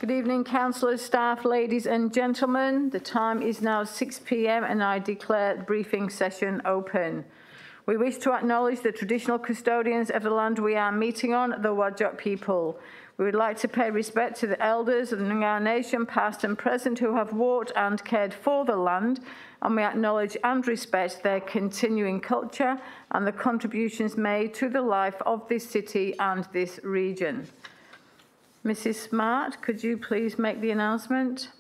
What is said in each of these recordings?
Good evening, councillors, staff, ladies and gentlemen. The time is now 6 p.m. and I declare the briefing session open. We wish to acknowledge the traditional custodians of the land we are meeting on, the Whadjuk people. We would like to pay respect to the elders of the Noongar Nation, past and present, who have walked and cared for the land, and we acknowledge and respect their continuing culture and the contributions made to the life of this city and this region. Mrs. Smart, could you please make the announcement?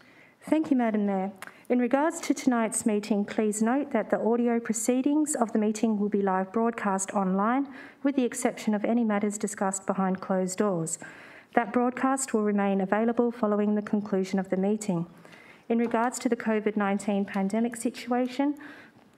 Thank you, Madam Mayor. In regards to tonight's meeting, please note that the audio proceedings of the meeting will be live broadcast online, with the exception of any matters discussed behind closed doors. That broadcast will remain available following the conclusion of the meeting. In regards to the COVID-19 pandemic situation,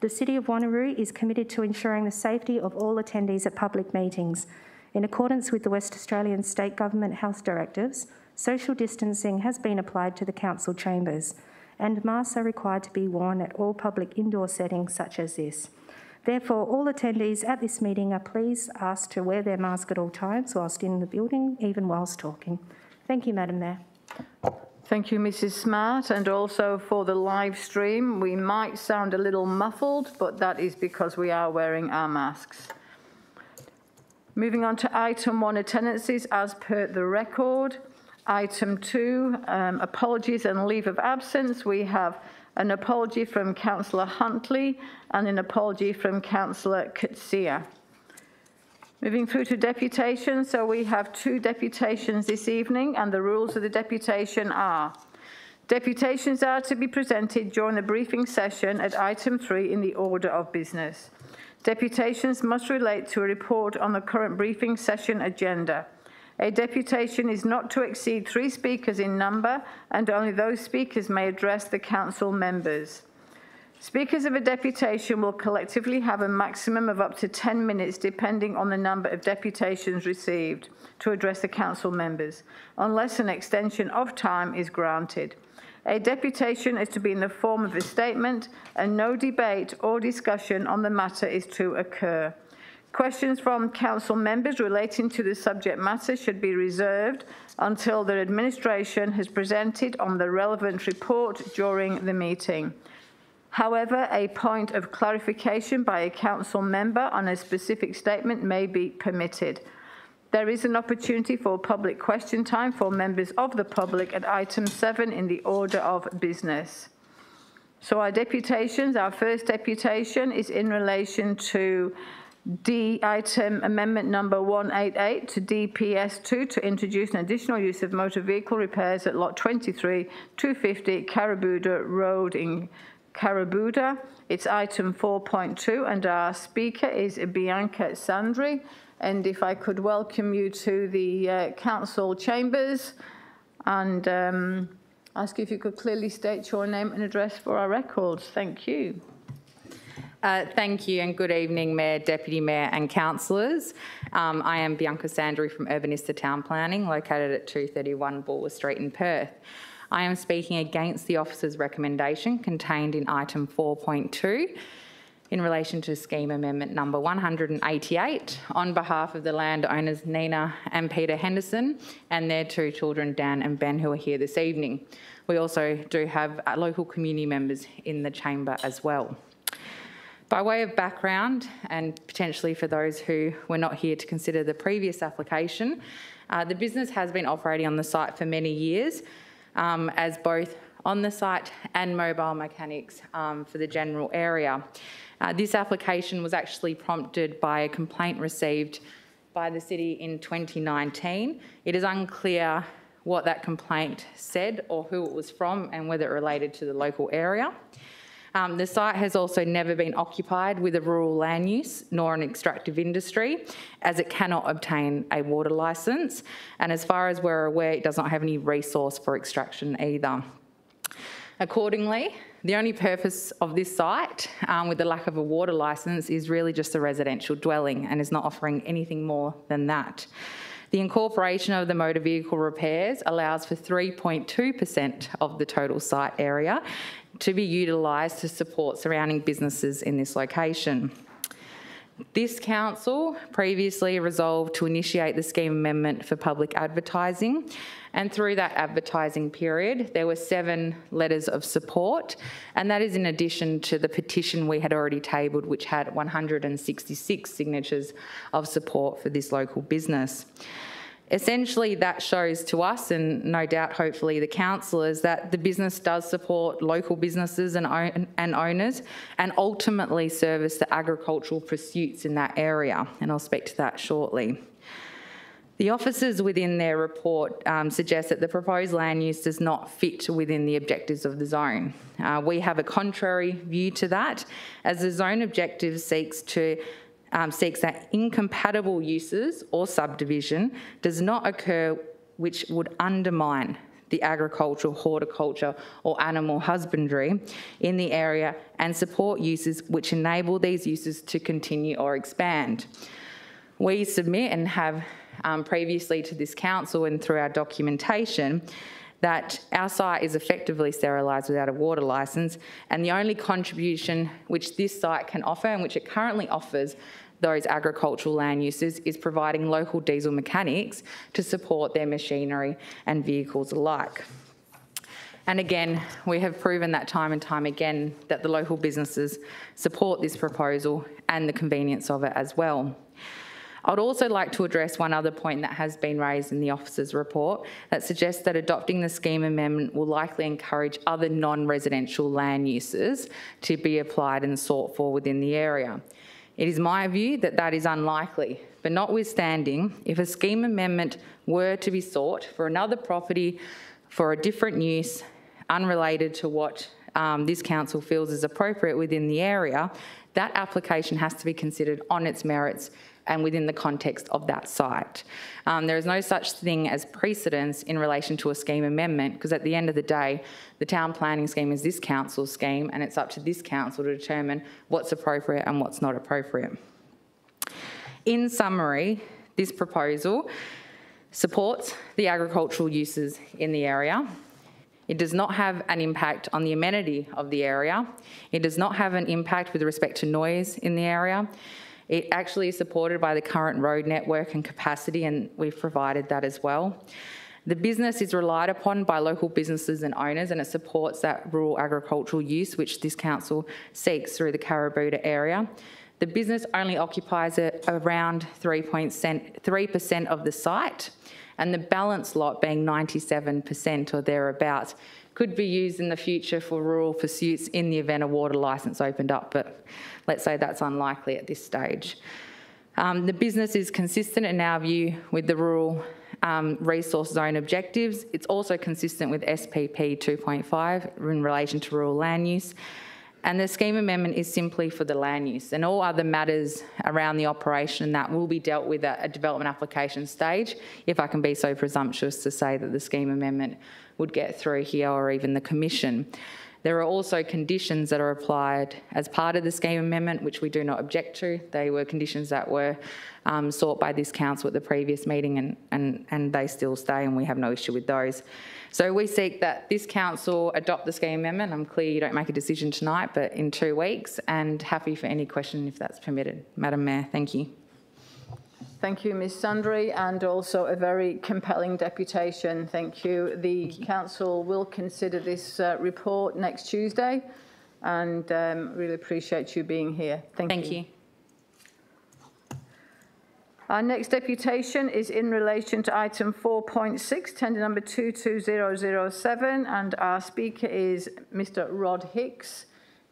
the City of Wanneroo is committed to ensuring the safety of all attendees at public meetings. In accordance with the West Australian State Government health directives, social distancing has been applied to the council chambers, and masks are required to be worn at all public indoor settings such as this. Therefore, all attendees at this meeting are please asked to wear their mask at all times whilst in the building, even whilst talking. Thank you, Madam Mayor. Thank you, Mrs. Smart. And also for the live stream, we might sound a little muffled, but that is because we are wearing our masks. Moving on to item 1, attendances as per the record. Item 2, apologies and leave of absence. We have an apology from Councillor Huntley and an apology from Councillor Kutsia. Moving through to deputations, so we have 2 deputations this evening, and the rules of the deputation are: deputations are to be presented during the briefing session at item 3 in the order of business. Deputations must relate to a report on the current briefing session agenda. A deputation is not to exceed 3 speakers in number, and only those speakers may address the council members. Speakers of a deputation will collectively have a maximum of up to 10 minutes, depending on the number of deputations received, to address the council members, unless an extension of time is granted. A deputation is to be in the form of a statement, and no debate or discussion on the matter is to occur. Questions from council members relating to the subject matter should be reserved until their administration has presented on the relevant report during the meeting. However, a point of clarification by a council member on a specific statement may be permitted. There is an opportunity for public question time for members of the public at item 7 in the order of business. So our deputations, our first deputation is in relation to D item amendment number 188 to DPS2 to introduce an additional use of motor vehicle repairs at lot 23, 250 Carabooda Road in Carabooda. It's item 4.2 and our speaker is Bianca Sandri. And if I could welcome you to the council chambers and ask if you could clearly state your name and address for our records. Thank you. Thank you and good evening, Mayor, Deputy Mayor and councillors. I am Bianca Sandri from Urbanista Town Planning, located at 231 Bulwer Street in Perth. I am speaking against the officer's recommendation contained in item 4.2 in relation to scheme amendment number 188 on behalf of the landowners Nina and Peter Henderson and their 2 children, Dan and Ben, who are here this evening. We also do have local community members in the chamber as well. By way of background, and potentially for those who were not here to consider the previous application, the business has been operating on the site for many years as both on the site and mobile mechanics for the general area. This application was actually prompted by a complaint received by the city in 2019. It is unclear what that complaint said or who it was from and whether it related to the local area. The site has also never been occupied with a rural land use nor an extractive industry, as it cannot obtain a water licence, and as far as we're aware, it does not have any resource for extraction either. Accordingly, the only purpose of this site, with the lack of a water licence, is really just a residential dwelling and is not offering anything more than that. The incorporation of the motor vehicle repairs allows for 3.2% of the total site area to be utilised to support surrounding businesses in this location. This council previously resolved to initiate the scheme amendment for public advertising, and through that advertising period there were 7 letters of support, and that is in addition to the petition we had already tabled, which had 166 signatures of support for this local business. Essentially, that shows to us, and no doubt hopefully the councillors, that the business does support local businesses and owners, and ultimately service the agricultural pursuits in that area, and I'll speak to that shortly. The officers within their report suggest that the proposed land use does not fit within the objectives of the zone. We have a contrary view to that, as the zone objective seeks that incompatible uses or subdivision does not occur which would undermine the agricultural, horticulture or animal husbandry in the area, and support uses which enable these uses to continue or expand. We submit, and have previously to this council and through our documentation, that our site is effectively sterilised without a water licence, and the only contribution which this site can offer, and which it currently offers those agricultural land uses, is providing local diesel mechanics to support their machinery and vehicles alike. And again, we have proven that time and time again that the local businesses support this proposal and the convenience of it as well. I'd also like to address one other point that has been raised in the officer's report that suggests that adopting the scheme amendment will likely encourage other non-residential land uses to be applied and sought for within the area. It is my view that that is unlikely, but notwithstanding, if a scheme amendment were to be sought for another property for a different use unrelated to what this council feels is appropriate within the area, that application has to be considered on its merits and within the context of that site. There is no such thing as precedence in relation to a scheme amendment, because at the end of the day, the town planning scheme is this council's scheme, and it's up to this council to determine what's appropriate and what's not appropriate. In summary, this proposal supports the agricultural uses in the area. It does not have an impact on the amenity of the area. It does not have an impact with respect to noise in the area. It actually is supported by the current road network and capacity, and we've provided that as well. The business is relied upon by local businesses and owners, and it supports that rural agricultural use which this council seeks through the Carrabuta area. The business only occupies around 3% of the site, and the balance lot, being 97% or thereabouts, could be used in the future for rural pursuits in the event a water licence opened up, but let's say that's unlikely at this stage. The business is consistent in our view with the rural resource zone objectives. It's also consistent with SPP 2.5 in relation to rural land use. And the scheme amendment is simply for the land use, and all other matters around the operation that will be dealt with at a development application stage, if I can be so presumptuous to say that the scheme amendment would get through here or even the commission. There are also conditions that are applied as part of the scheme amendment, which we do not object to. They were conditions that were sought by this council at the previous meeting, and they still stay, and we have no issue with those. So we seek that this council adopt the scheme amendment. I'm clear you don't make a decision tonight, but in 2 weeks, and happy for any question if that's permitted. Madam Mayor, thank you. Thank you, Ms Sundry, and also a very compelling deputation. Thank you. The council will consider this report next Tuesday, and really appreciate you being here. Thank you. Our next deputation is in relation to item 4.6, tender number 22007, and our speaker is Mr Rod Hicks.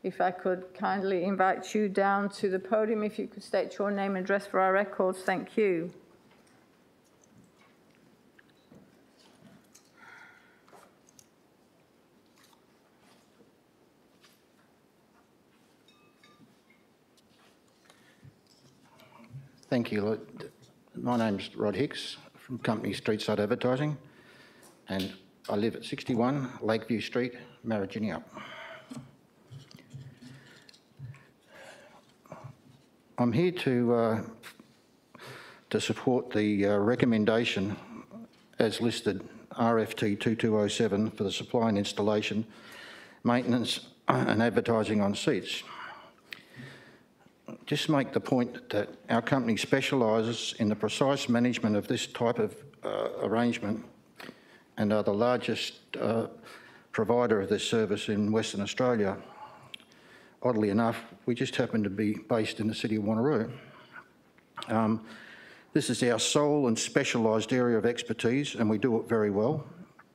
If I could kindly invite you down to the podium, if you could state your name and address for our records. Thank you. Thank you. My name's Rod Hicks from company Streetside Advertising, and I live at 61 Lakeview Street, Marriginia. I'm here to support the recommendation as listed RFT 2207 for the supply and installation, maintenance and advertising on seats. just make the point that our company specialises in the precise management of this type of arrangement and are the largest provider of this service in Western Australia. Oddly enough, we just happen to be based in the city of Wanneroo. This is our sole and specialised area of expertise, and we do it very well.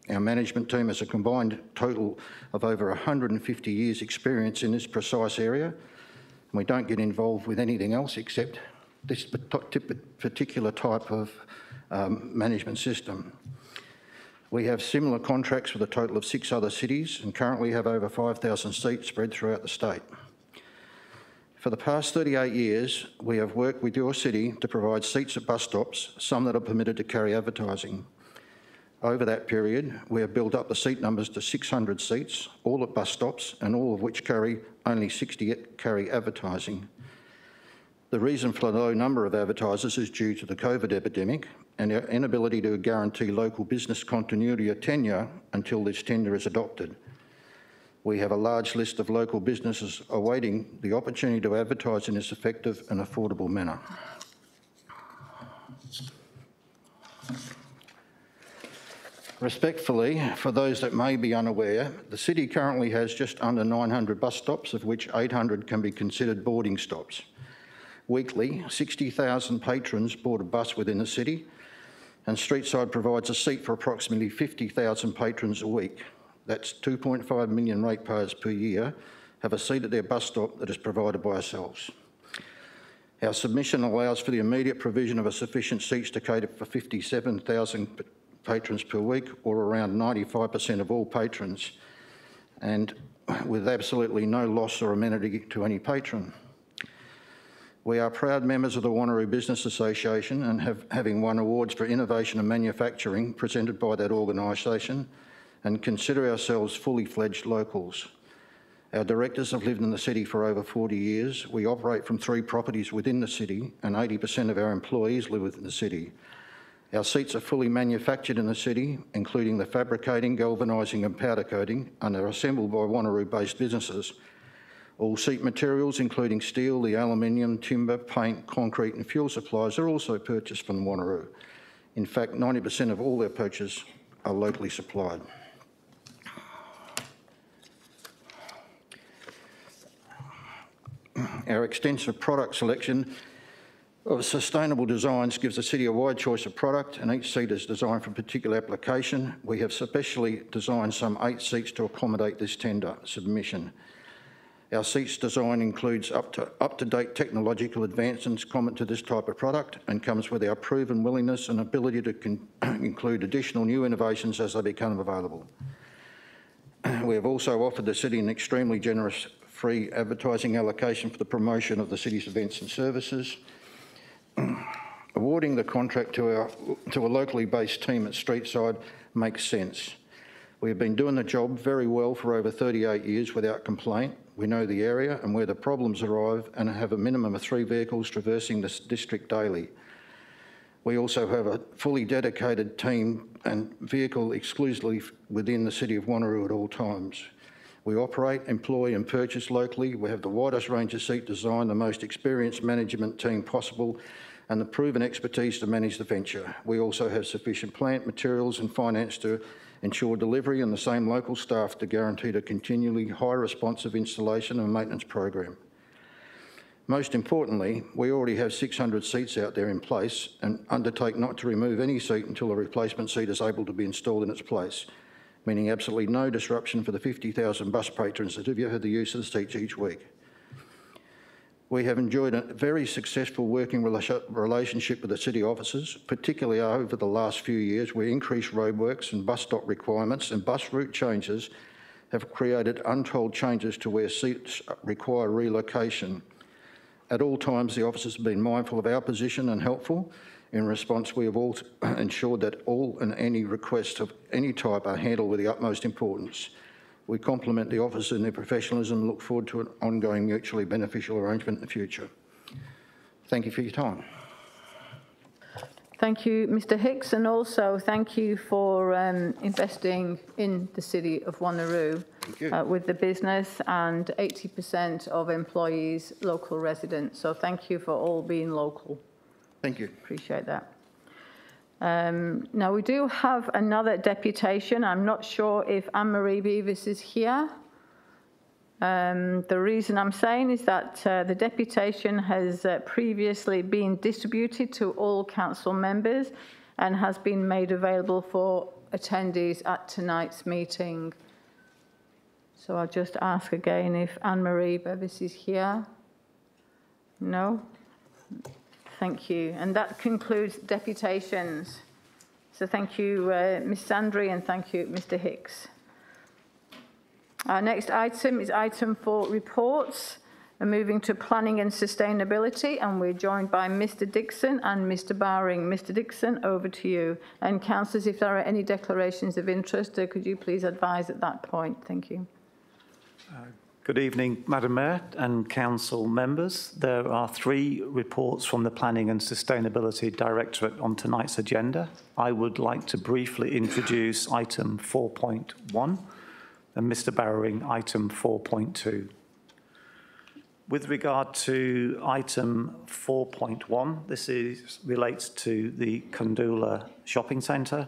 Our management team has a combined total of over 150 years' experience in this precise area, and we don't get involved with anything else except this particular type of management system. We have similar contracts with a total of 6 other cities and currently have over 5,000 seats spread throughout the state. For the past 38 years, we have worked with your city to provide seats at bus stops, some that are permitted to carry advertising. Over that period, we have built up the seat numbers to 600 seats, all at bus stops, and all of which carry only 60 carry advertising. The reason for the low number of advertisers is due to the COVID epidemic and our inability to guarantee local business continuity or tenure until this tender is adopted. We have a large list of local businesses awaiting the opportunity to advertise in this effective and affordable manner. Respectfully, for those that may be unaware, the city currently has just under 900 bus stops, of which 800 can be considered boarding stops. Weekly, 60,000 patrons board a bus within the city, and Streetside provides a seat for approximately 50,000 patrons a week. That's 2.5 million ratepayers per year have a seat at their bus stop that is provided by ourselves. Our submission allows for the immediate provision of a sufficient seats to cater for 57,000 patrons per week, or around 95% of all patrons, and with absolutely no loss or amenity to any patron. We are proud members of the Wanneroo Business Association and having won awards for innovation and manufacturing presented by that organisation, and consider ourselves fully fledged locals. Our directors have lived in the city for over 40 years. We operate from 3 properties within the city, and 80% of our employees live within the city. Our seats are fully manufactured in the city, including the fabricating, galvanising and powder coating, and are assembled by Wanneroo-based businesses. All seat materials, including steel, the aluminium, timber, paint, concrete and fuel supplies, are also purchased from Wanneroo. In fact, 90% of all their purchases are locally supplied. Our extensive product selection of sustainable designs gives the city a wide choice of product, and each seat is designed for a particular application. We have specially designed some 8 seats to accommodate this tender submission. Our seats design includes up-to-date technological advancements common to this type of product, and comes with our proven willingness and ability to include additional new innovations as they become available. We have also offered the city an extremely generous free advertising allocation for the promotion of the city's events and services. Awarding the contract to a locally based team at Streetside makes sense. We have been doing the job very well for over 38 years without complaint. We know the area and where the problems arrive, and have a minimum of 3 vehicles traversing this district daily. We also have a fully dedicated team and vehicle exclusively within the city of Wanneroo at all times. We operate, employ and purchase locally. We have the widest range of seat design, the most experienced management team possible, and the proven expertise to manage the venture. We also have sufficient plant, materials and finance to ensure delivery, and the same local staff to guarantee a continually high responsive installation and maintenance program. Most importantly, we already have 600 seats out there in place, and undertake not to remove any seat until a replacement seat is able to be installed in its place, meaning absolutely no disruption for the 50,000 bus patrons that have had the use of the seats each week. We have enjoyed a very successful working relationship with the city officers, particularly over the last few years, where increased roadworks and bus stop requirements and bus route changes have created untold changes to where seats require relocation. At all times, the officers have been mindful of our position and helpful. In response, we have all ensured that all and any requests of any type are handled with the utmost importance. We compliment the officers and their professionalism and look forward to an ongoing mutually beneficial arrangement in the future. Thank you for your time. Thank you, Mr Hicks, and also thank you for investing in the city of Wanneroo with the business, and 80% of employees local residents. So thank you for all being local. Thank you. Appreciate that. Now we do have another deputation. I'm not sure if Anne-Marie Beavis is here. The reason I'm saying is that the deputation has previously been distributed to all council members and has been made available for attendees at tonight's meeting. So I'll just ask again if Anne-Marie Beavis is here. No? Thank you. And that concludes deputations. So thank you, Ms Sandry, and thank you, Mr Hicks. Our next item is item 4, reports. And moving to planning and sustainability, and we're joined by Mr Dixon and Mr Bowring. Mr Dixon, over to you. And councillors, if there are any declarations of interest, could you please advise at that point? Thank you. Good evening, Madam Mayor and council members. There are 3 reports from the Planning and Sustainability Directorate on tonight's agenda. I would like to briefly introduce item 4.1 and Mr Bowring item 4.2. With regard to item 4.1, this relates to the Kundula Shopping Centre.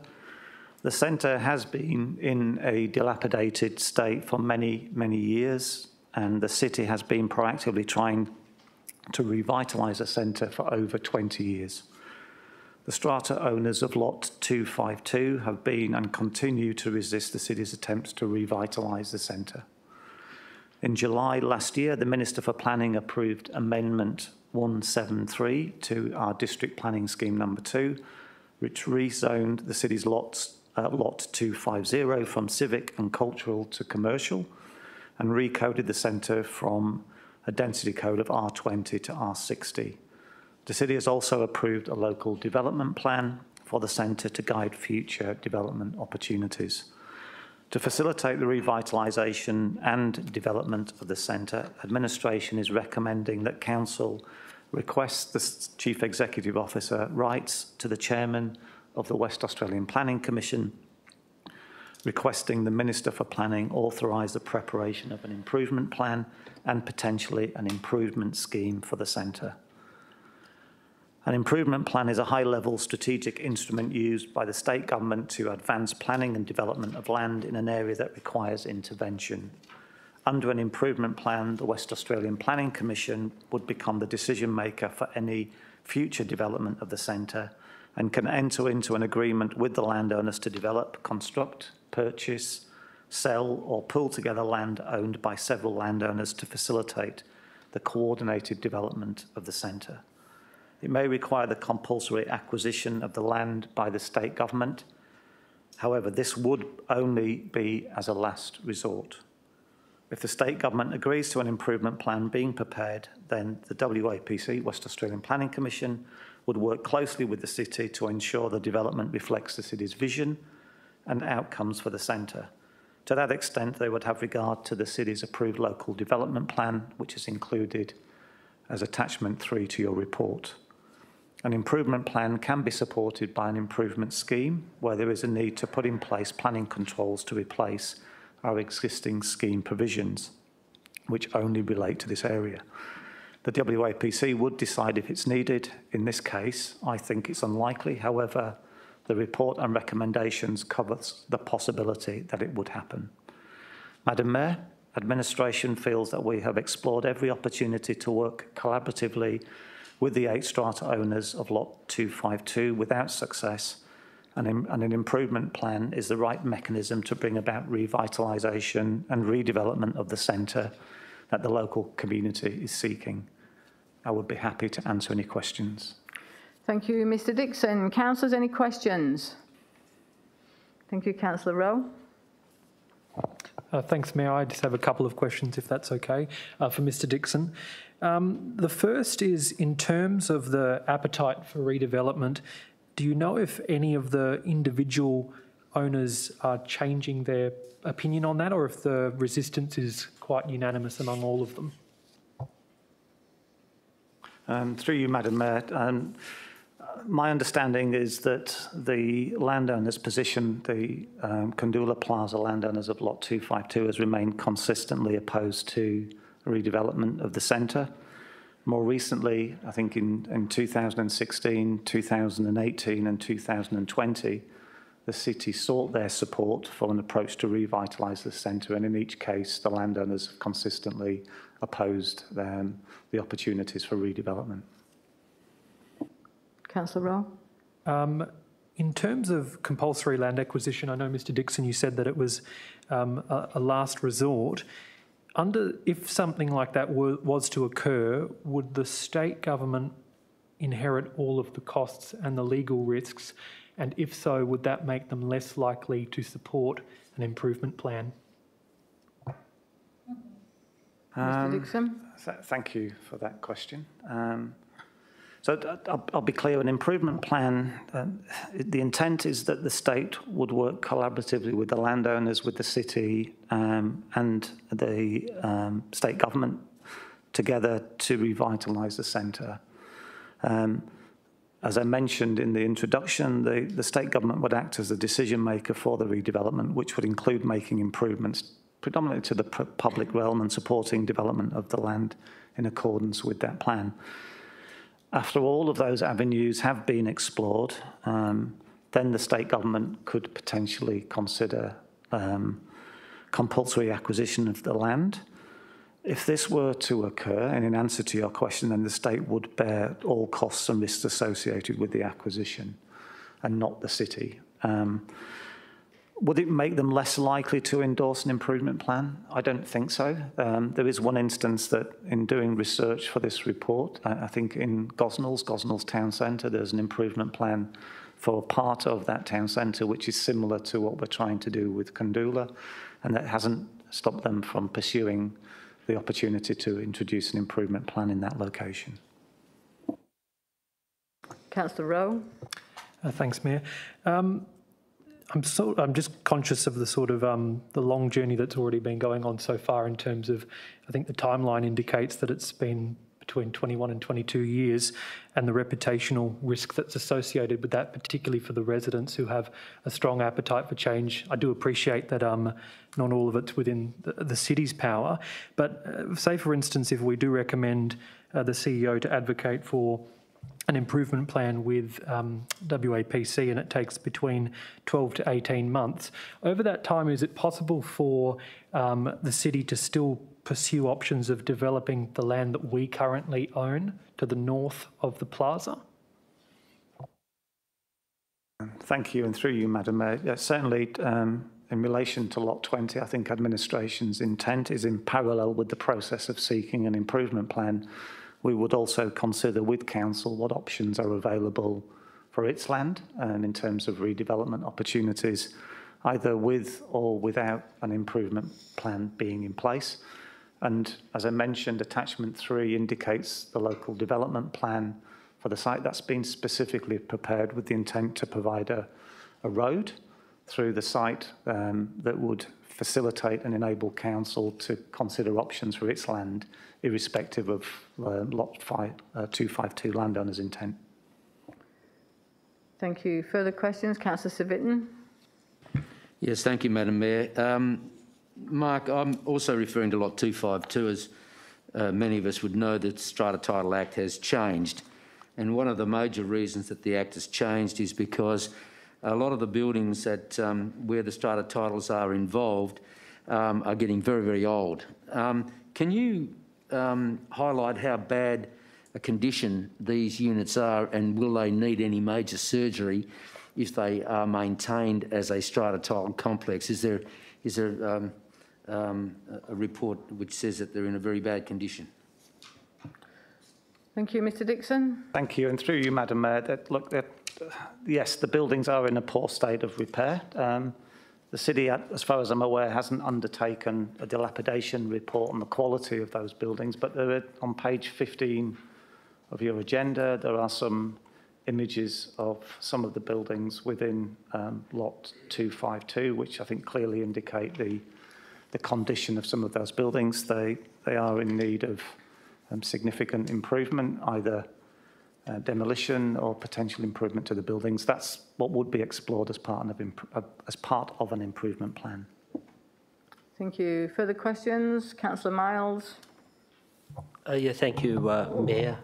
The centre has been in a dilapidated state for many, many years, and the city has been proactively trying to revitalise the centre for over 20 years. The strata owners of Lot 252 have been and continue to resist the city's attempts to revitalise the centre. In July last year, the Minister for Planning approved Amendment 173 to our District Planning Scheme number 2, which rezoned the city's Lot 250 from civic and cultural to commercial, and recoded the centre from a density code of R20 to R60. The city has also approved a local development plan for the centre to guide future development opportunities. To facilitate the revitalisation and development of the centre, administration is recommending that council requests the Chief Executive Officer rights to the Chairman of the West Australian Planning Commission, requesting the Minister for Planning authorise the preparation of an improvement plan and potentially an improvement scheme for the centre. An improvement plan is a high-level strategic instrument used by the state government to advance planning and development of land in an area that requires intervention. Under an improvement plan, the West Australian Planning Commission would become the decision maker for any future development of the centre and can enter into an agreement with the landowners to develop, construct, purchase, sell or pull together land owned by several landowners to facilitate the coordinated development of the centre. It may require the compulsory acquisition of the land by the state government. However, this would only be as a last resort. If the state government agrees to an improvement plan being prepared, then the WAPC, West Australian Planning Commission, would work closely with the city to ensure the development reflects the city's vision and outcomes for the centre. To that extent, they would have regard to the city's approved local development plan, which is included as attachment 3 to your report. An improvement plan can be supported by an improvement scheme where there is a need to put in place planning controls to replace our existing scheme provisions, which only relate to this area. The WAPC would decide if it's needed. In this case, I think it's unlikely. However, the report and recommendations covers the possibility that it would happen. Madam Mayor, administration feels that we have explored every opportunity to work collaboratively with the 8 strata owners of Lot 252 without success, and an improvement plan is the right mechanism to bring about revitalisation and redevelopment of the centre that the local community is seeking. I would be happy to answer any questions. Thank you, Mr Dixon. Councillors, any questions? Thank you, Councillor Rowe. Thanks, Mayor. I just have a couple of questions, if that's okay, for Mr Dixon. The first is, in terms of the appetite for redevelopment, do you know if any of the individual owners are changing their opinion on that, or if the resistance is quite unanimous among all of them? Through you, Madam Mayor, My understanding is that the landowners' position, the Kandula Plaza landowners of Lot 252, has remained consistently opposed to redevelopment of the centre. More recently, I think in 2016, 2018 and 2020, the city sought their support for an approach to revitalise the centre, and in each case, the landowners have consistently opposed the opportunities for redevelopment. Councillor Rowe. In terms of compulsory land acquisition, I know, Mr Dixon, you said that it was a last resort. If something like that was to occur, would the state government inherit all of the costs and the legal risks? And if so, would that make them less likely to support an improvement plan? Mr Dixon. Thank you for that question. So I'll be clear, an improvement plan, the intent is that the state would work collaboratively with the landowners, with the city and the state government together to revitalise the centre. As I mentioned in the introduction, the state government would act as the decision maker for the redevelopment, which would include making improvements predominantly to the public realm and supporting development of the land in accordance with that plan. After all of those avenues have been explored, then the state government could potentially consider compulsory acquisition of the land. If this were to occur, and in answer to your question, then the state would bear all costs and risks associated with the acquisition and not the city. Would it make them less likely to endorse an improvement plan? I don't think so. There is one instance that in doing research for this report, I think in Gosnells Town Centre, there's an improvement plan for part of that town centre, which is similar to what we're trying to do with Kandula, and that hasn't stopped them from pursuing the opportunity to introduce an improvement plan in that location. Councillor Rowe. Thanks, Mayor. I'm just conscious of the sort of the long journey that's already been going on so far in terms of, I think the timeline indicates that it's been between 21 and 22 years, and the reputational risk that's associated with that, particularly for the residents who have a strong appetite for change. I do appreciate that not all of it's within the city's power, but say for instance, if we do recommend the CEO to advocate for an improvement plan with WAPC and it takes between 12 to 18 months. Over that time, is it possible for the city to still pursue options of developing the land that we currently own to the north of the plaza? Thank you, and through you, Madam Mayor. Yeah, certainly, in relation to Lot 20, I think administration's intent is in parallel with the process of seeking an improvement plan. We would also consider with council what options are available for its land in terms of redevelopment opportunities, either with or without an improvement plan being in place. And as I mentioned, attachment 3 indicates the local development plan for the site. That's been specifically prepared with the intent to provide a road through the site that would facilitate and enable council to consider options for its land, irrespective of Lot 252 landowners' intent. Thank you. Further questions? Councillor Civic. Yes, thank you, Madam Mayor. Mark, I'm also referring to Lot 252. As many of us would know, the Strata Title Act has changed. And one of the major reasons that the Act has changed is because a lot of the buildings that where the strata titles are involved are getting very, very old. Can you highlight how bad a condition these units are, and will they need any major surgery if they are maintained as a strata title complex? Is there a report which says that they're in a very bad condition? Thank you. Mr Dixon. Thank you, and through you, Madam Mayor, yes, the buildings are in a poor state of repair. The city, as far as I'm aware, hasn't undertaken a dilapidation report on the quality of those buildings, but there are, on page 15 of your agenda, there are some images of some of the buildings within Lot 252, which I think clearly indicate the condition of some of those buildings. They are in need of significant improvement, either demolition or potential improvement to the buildings. That's what would be explored as part of an improvement plan. Thank you. Further questions? Councillor Miles. Yeah, thank you, Mayor.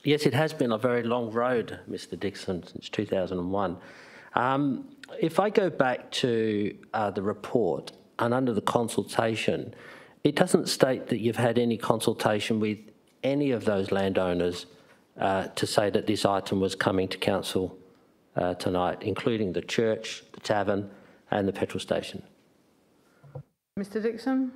Yes, it has been a very long road, Mr Dixon, since 2001. If I go back to the report and under the consultation, it doesn't state that you've had any consultation with any of those landowners to say that this item was coming to council tonight, including the church, the tavern and the petrol station. Mr Dixon.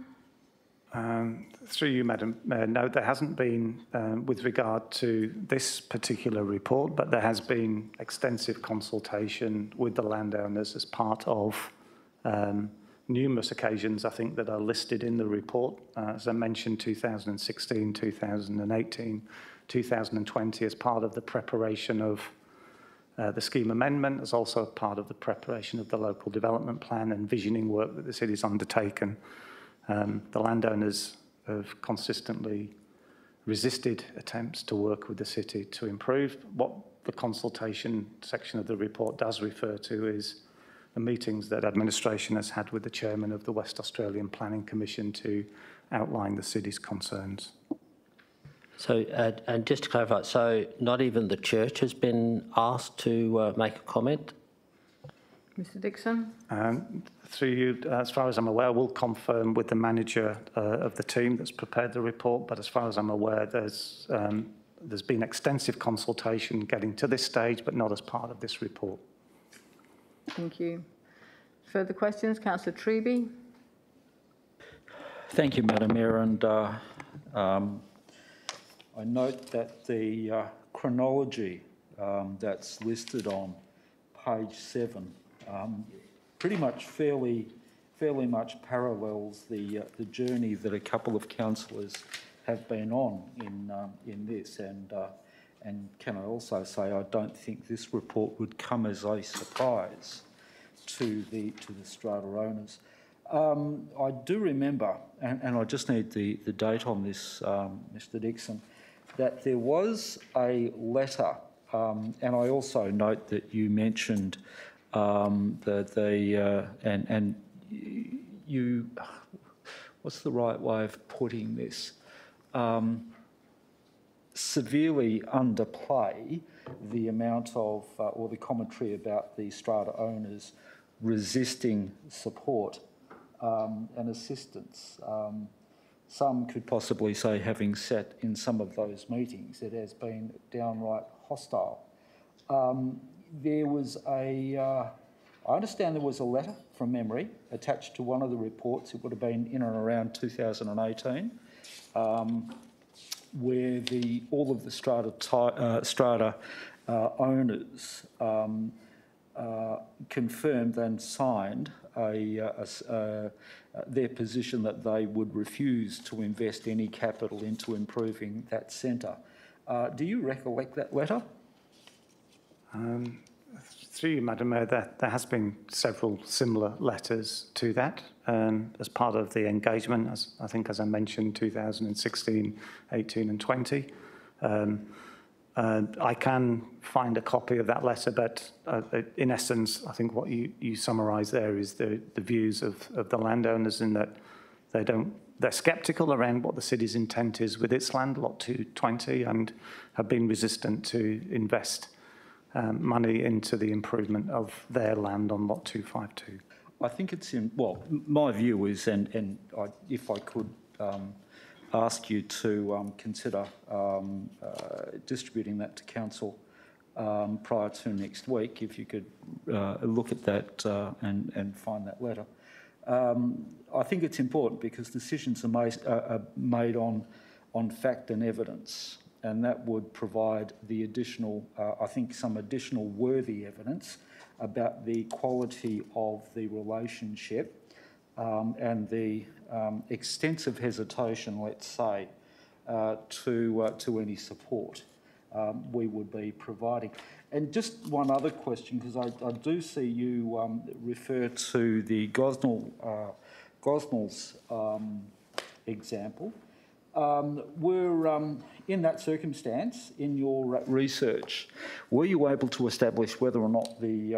Through you, Madam Mayor, no, there hasn't been with regard to this particular report, but there has been extensive consultation with the landowners as part of numerous occasions, I think, that are listed in the report. As I mentioned, 2016, 2018, 2020 as part of the preparation of the scheme amendment, as also part of the preparation of the local development plan and visioning work that the city's undertaken. The landowners have consistently resisted attempts to work with the city to improve. What the consultation section of the report does refer to is the meetings that administration has had with the chairman of the West Australian Planning Commission to outline the city's concerns. So, and just to clarify, so not even the church has been asked to make a comment? Mr Dixon. Through you, as far as I'm aware, we'll confirm with the manager of the team that's prepared the report, but as far as I'm aware, there's been extensive consultation getting to this stage, but not as part of this report. Thank you. Further questions? Councillor Treby. Thank you, Madam Mayor, and I note that the chronology that's listed on page 7 pretty much fairly much parallels the journey that a couple of councillors have been on in this, and can I also say I don't think this report would come as a surprise to the strata owners. I do remember, and I just need the date on this, Mr Dixon, that there was a letter, and I also note that you mentioned you, what's the right way of putting this? Severely underplay the amount of, or the commentary about the strata owners resisting support and assistance. Some could possibly say, having sat in some of those meetings, it has been downright hostile. There was I understand there was a letter from memory attached to one of the reports. It would have been in and around 2018, where all of the strata owners confirmed and signed their position that they would refuse to invest any capital into improving that centre. Do you recollect that letter? Through you, Madam Mayor, there has been several similar letters to that as part of the engagement, I think, as I mentioned, 2016, 18 and 20. I can find a copy of that letter, but in essence, I think what you summarise there is the views of the landowners, in that they're sceptical around what the city's intent is with its land, Lot 220, and have been resistant to invest money into the improvement of their land on Lot 252. I think it's my view is, and if I could ask you to consider distributing that to council prior to next week, if you could look at that and find that letter. I think it's important because decisions are made on fact and evidence, and that would provide the additional, I think, some additional worthy evidence about the quality of the relationship and the extensive hesitation, let's say, to any support we would be providing. And just one other question, because I do see you refer to the Gosnell's example. In that circumstance, in your research, were you able to establish whether or not the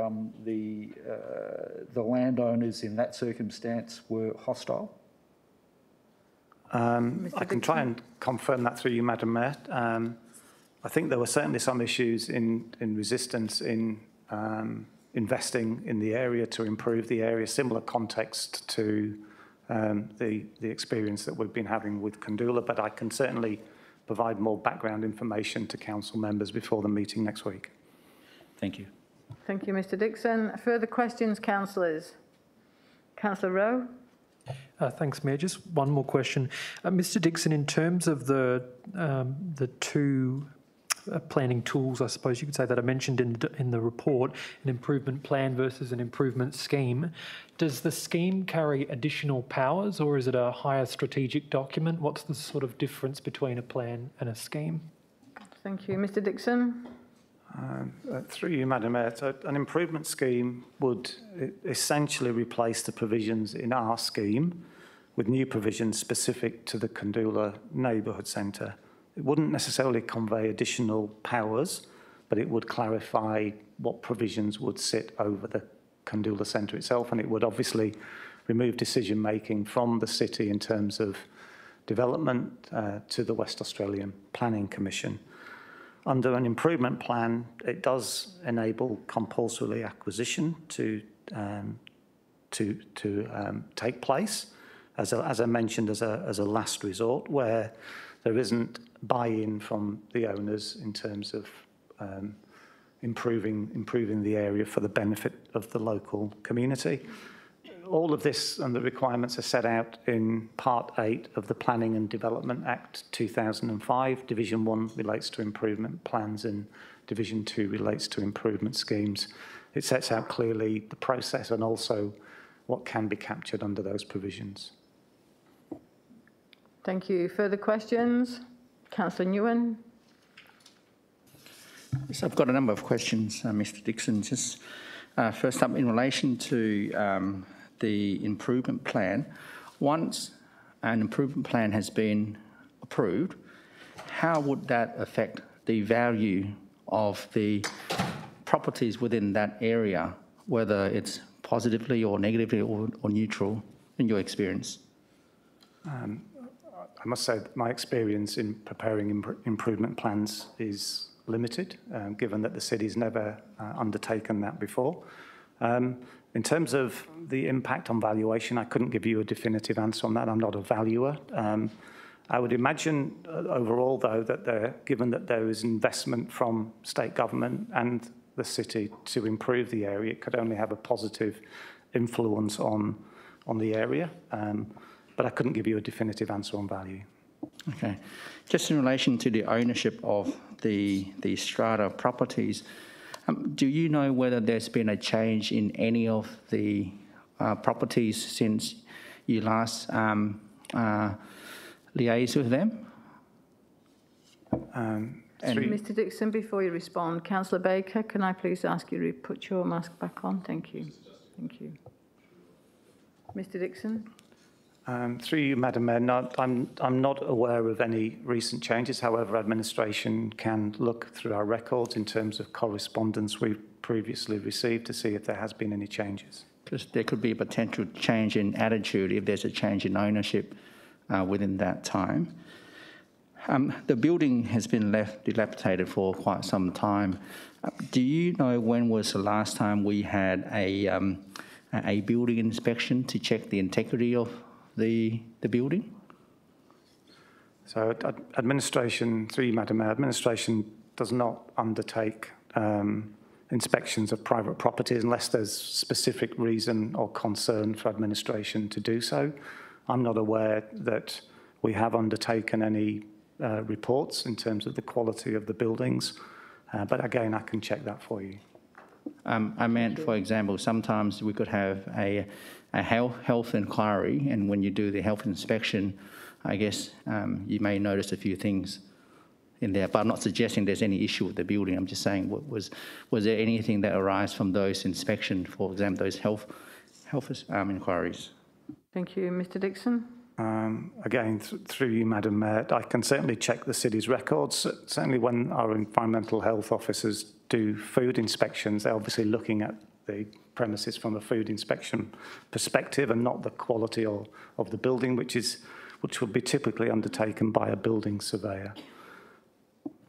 landowners in that circumstance were hostile? I can try and confirm that through you, Madam Mayor. I think there were certainly some issues in resistance in investing in the area to improve the area, similar context to the experience that we've been having with Kandula, but I can certainly provide more background information to council members before the meeting next week. Thank you. Thank you, Mr Dixon. Further questions, councillors? Councillor Rowe? Thanks, Mayor. Just one more question. Mr Dixon, in terms of the two planning tools, I suppose you could say, that I mentioned in the report, an improvement plan versus an improvement scheme, does the scheme carry additional powers, or is it a higher strategic document? What's the sort of difference between a plan and a scheme? Thank you. Mr Dixon? Through you, Madam Mayor, so an improvement scheme would essentially replace the provisions in our scheme with new provisions specific to the Kandula Neighbourhood Centre. It wouldn't necessarily convey additional powers, but it would clarify what provisions would sit over the Kandula Centre itself, and it would obviously remove decision-making from the city in terms of development to the West Australian Planning Commission. Under an improvement plan, it does enable compulsory acquisition to take place, as I mentioned, as a last resort, where there isn't buy-in from the owners in terms of improving the area for the benefit of the local community. All of this and the requirements are set out in Part 8 of the Planning and Development Act 2005. Division 1 relates to improvement plans and Division 2 relates to improvement schemes. It sets out clearly the process and also what can be captured under those provisions. Thank you. Further questions? Councillor Nguyen? Yes, I've got a number of questions, Mr Dixon. Just first up, in relation to the improvement plan, once an improvement plan has been approved, how would that affect the value of the properties within that area, whether it's positively or negatively or neutral, in your experience? I must say that my experience in preparing improvement plans is limited, given that the city's never undertaken that before. In terms of the impact on valuation, I couldn't give you a definitive answer on that. I'm not a valuer. I would imagine overall, though, that given that there is investment from state government and the city to improve the area, it could only have a positive influence on the area. But I couldn't give you a definitive answer on value. Okay. Just in relation to the ownership of the strata properties, do you know whether there's been a change in any of the properties since you last liaised with them? Mr Dixon, before you respond, Councillor Baker, can I please ask you to put your mask back on? Thank you. Thank you. Mr Dixon? Through you, Madam Mayor, I'm not aware of any recent changes. However, administration can look through our records in terms of correspondence we've previously received to see if there has been any changes. Because there could be a potential change in attitude if there's a change in ownership within that time. The building has been left dilapidated for quite some time. Do you know when was the last time we had a building inspection to check the integrity of the building? So administration, through you, Madam Mayor, administration does not undertake inspections of private properties unless there's specific reason or concern for administration to do so. I'm not aware that we have undertaken any reports in terms of the quality of the buildings, but again, I can check that for you. I meant, for example, sometimes we could have a health inquiry, and when you do the health inspection, I guess you may notice a few things in there, but I'm not suggesting there's any issue with the building. I'm just saying, was there anything that arose from those inspections, for example, those health inquiries? Thank you. Mr Dixon? Again, through you, Madam Mayor, I can certainly check the city's records. Certainly when our environmental health officers do food inspections, they're obviously looking at the premises from a food inspection perspective and not the quality of the building, which would be typically undertaken by a building surveyor.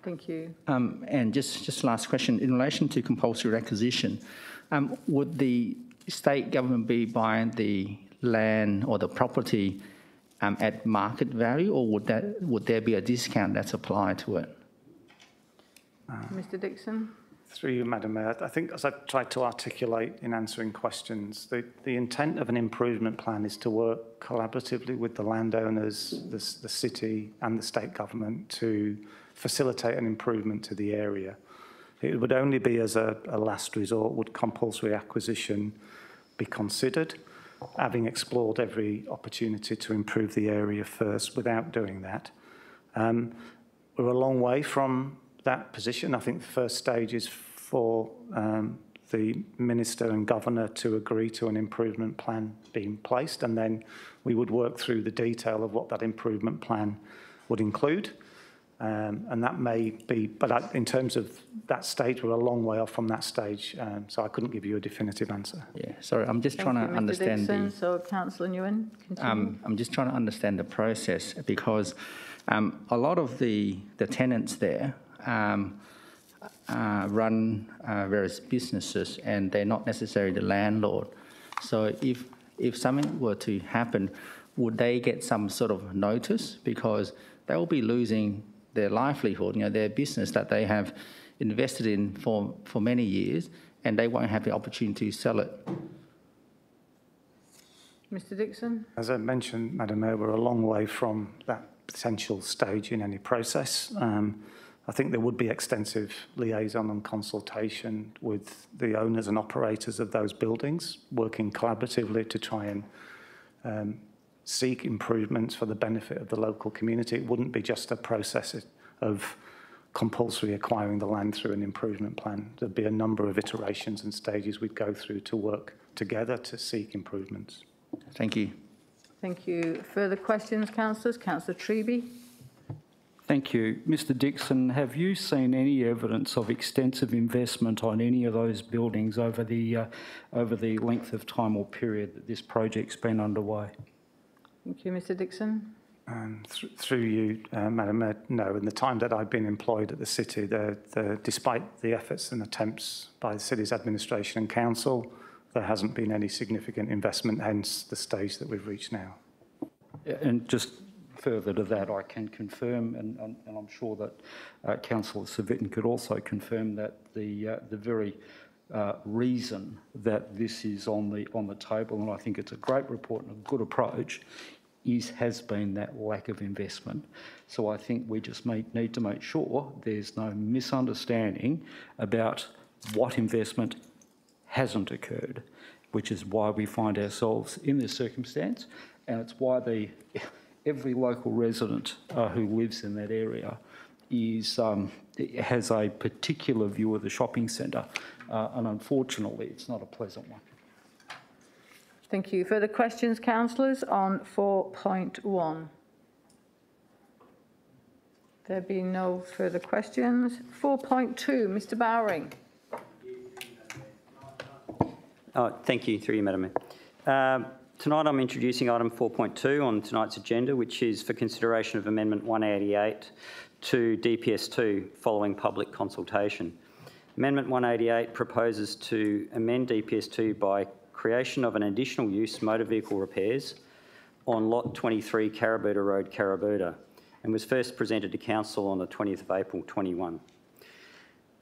Thank you. And just last question, in relation to compulsory acquisition, would the state government be buying the land or the property at market value, or would there be a discount that's applied to it? Mr Dixon? Through you, Madam Mayor, I think as I've tried to articulate in answering questions, the intent of an improvement plan is to work collaboratively with the landowners, the city and the state government to facilitate an improvement to the area. It would only be as a last resort would compulsory acquisition be considered, having explored every opportunity to improve the area first without doing that. We're a long way from that position. I think the first stage is for the Minister and Governor to agree to an improvement plan being placed, and then we would work through the detail of what that improvement plan would include. And that may be, but in terms of that stage, we're a long way off from that stage, so I couldn't give you a definitive answer. Yeah, sorry, I'm just trying to understand Dixon. So, Councillor Nguyen, continue. I'm just trying to understand the process, because a lot of the tenants there run various businesses, and they're not necessarily the landlord. So if something were to happen, would they get some sort of notice? Because they'll be losing their livelihood, their business that they have invested in for many years, and they won't have the opportunity to sell it. Mr Dixon? As I mentioned, Madam Mayor, we're a long way from that potential stage in any process. I think there would be extensive liaison and consultation with the owners and operators of those buildings, working collaboratively to try and seek improvements for the benefit of the local community. It wouldn't be just a process of compulsory acquiring the land through an improvement plan. There'd be a number of iterations and stages we'd go through to work together to seek improvements. Thank you. Thank you. Further questions, councillors? Councillor Treby? Thank you. Mr Dixon, have you seen any evidence of extensive investment on any of those buildings over the length of time or period that this project's been underway? Thank you, Mr Dixon. Through you, Madam Mayor, no. In the time that I've been employed at the city, despite the efforts and attempts by the city's administration and council, there hasn't been any significant investment, hence the stage that we've reached now. And just further to that, I can confirm, and I'm sure that Councillor Civic could also confirm, that the very reason that this is on the table, and I think it's a great report and a good approach, has been that lack of investment. So I think we just need to make sure there's no misunderstanding about what investment hasn't occurred, which is why we find ourselves in this circumstance, and it's why every local resident who lives in that area has a particular view of the shopping centre, and unfortunately it's not a pleasant one. Thank you. Further questions, councillors, on 4.1? There being no further questions. 4.2, Mr Bowring. Thank you, through you, Madam Mayor. Tonight I'm introducing item 4.2 on tonight's agenda, which is for consideration of Amendment 188 to DPS2 following public consultation. Amendment 188 proposes to amend DPS2 by creation of an additional use motor vehicle repairs on lot 23 Carrabuta Road, Carrabuta, and was first presented to Council on the 20th of April 21.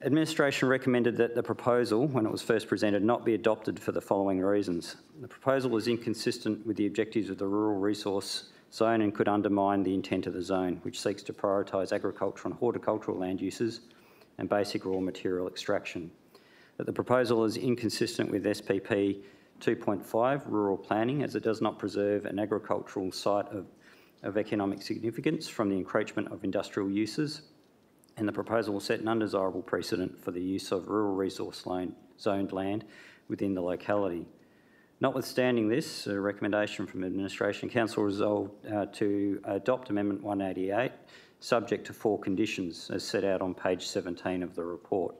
Administration recommended that the proposal, when it was first presented, not be adopted for the following reasons. The proposal is inconsistent with the objectives of the rural resource zone and could undermine the intent of the zone, which seeks to prioritise agricultural and horticultural land uses and basic raw material extraction. That the proposal is inconsistent with SPP 2.5, rural planning, as it does not preserve an agricultural site of economic significance from the encroachment of industrial uses, and the proposal will set an undesirable precedent for the use of rural resource zoned land within the locality. Notwithstanding this, a recommendation from Administration, Council resolved to adopt Amendment 188, subject to 4 conditions as set out on page 17 of the report.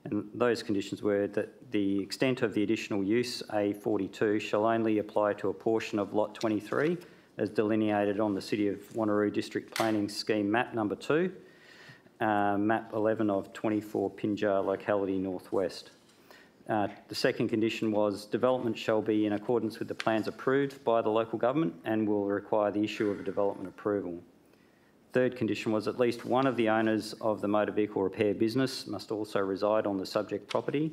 And those conditions were that the extent of the additional use, A42, shall only apply to a portion of Lot 23, as delineated on the City of Wanneroo District Planning Scheme Map Number 2, Map 11 of 24 Pinjar Locality Northwest. The second condition was development shall be in accordance with the plans approved by the local government and will require the issue of a development approval. Third condition was at least one of the owners of the motor vehicle repair business must also reside on the subject property.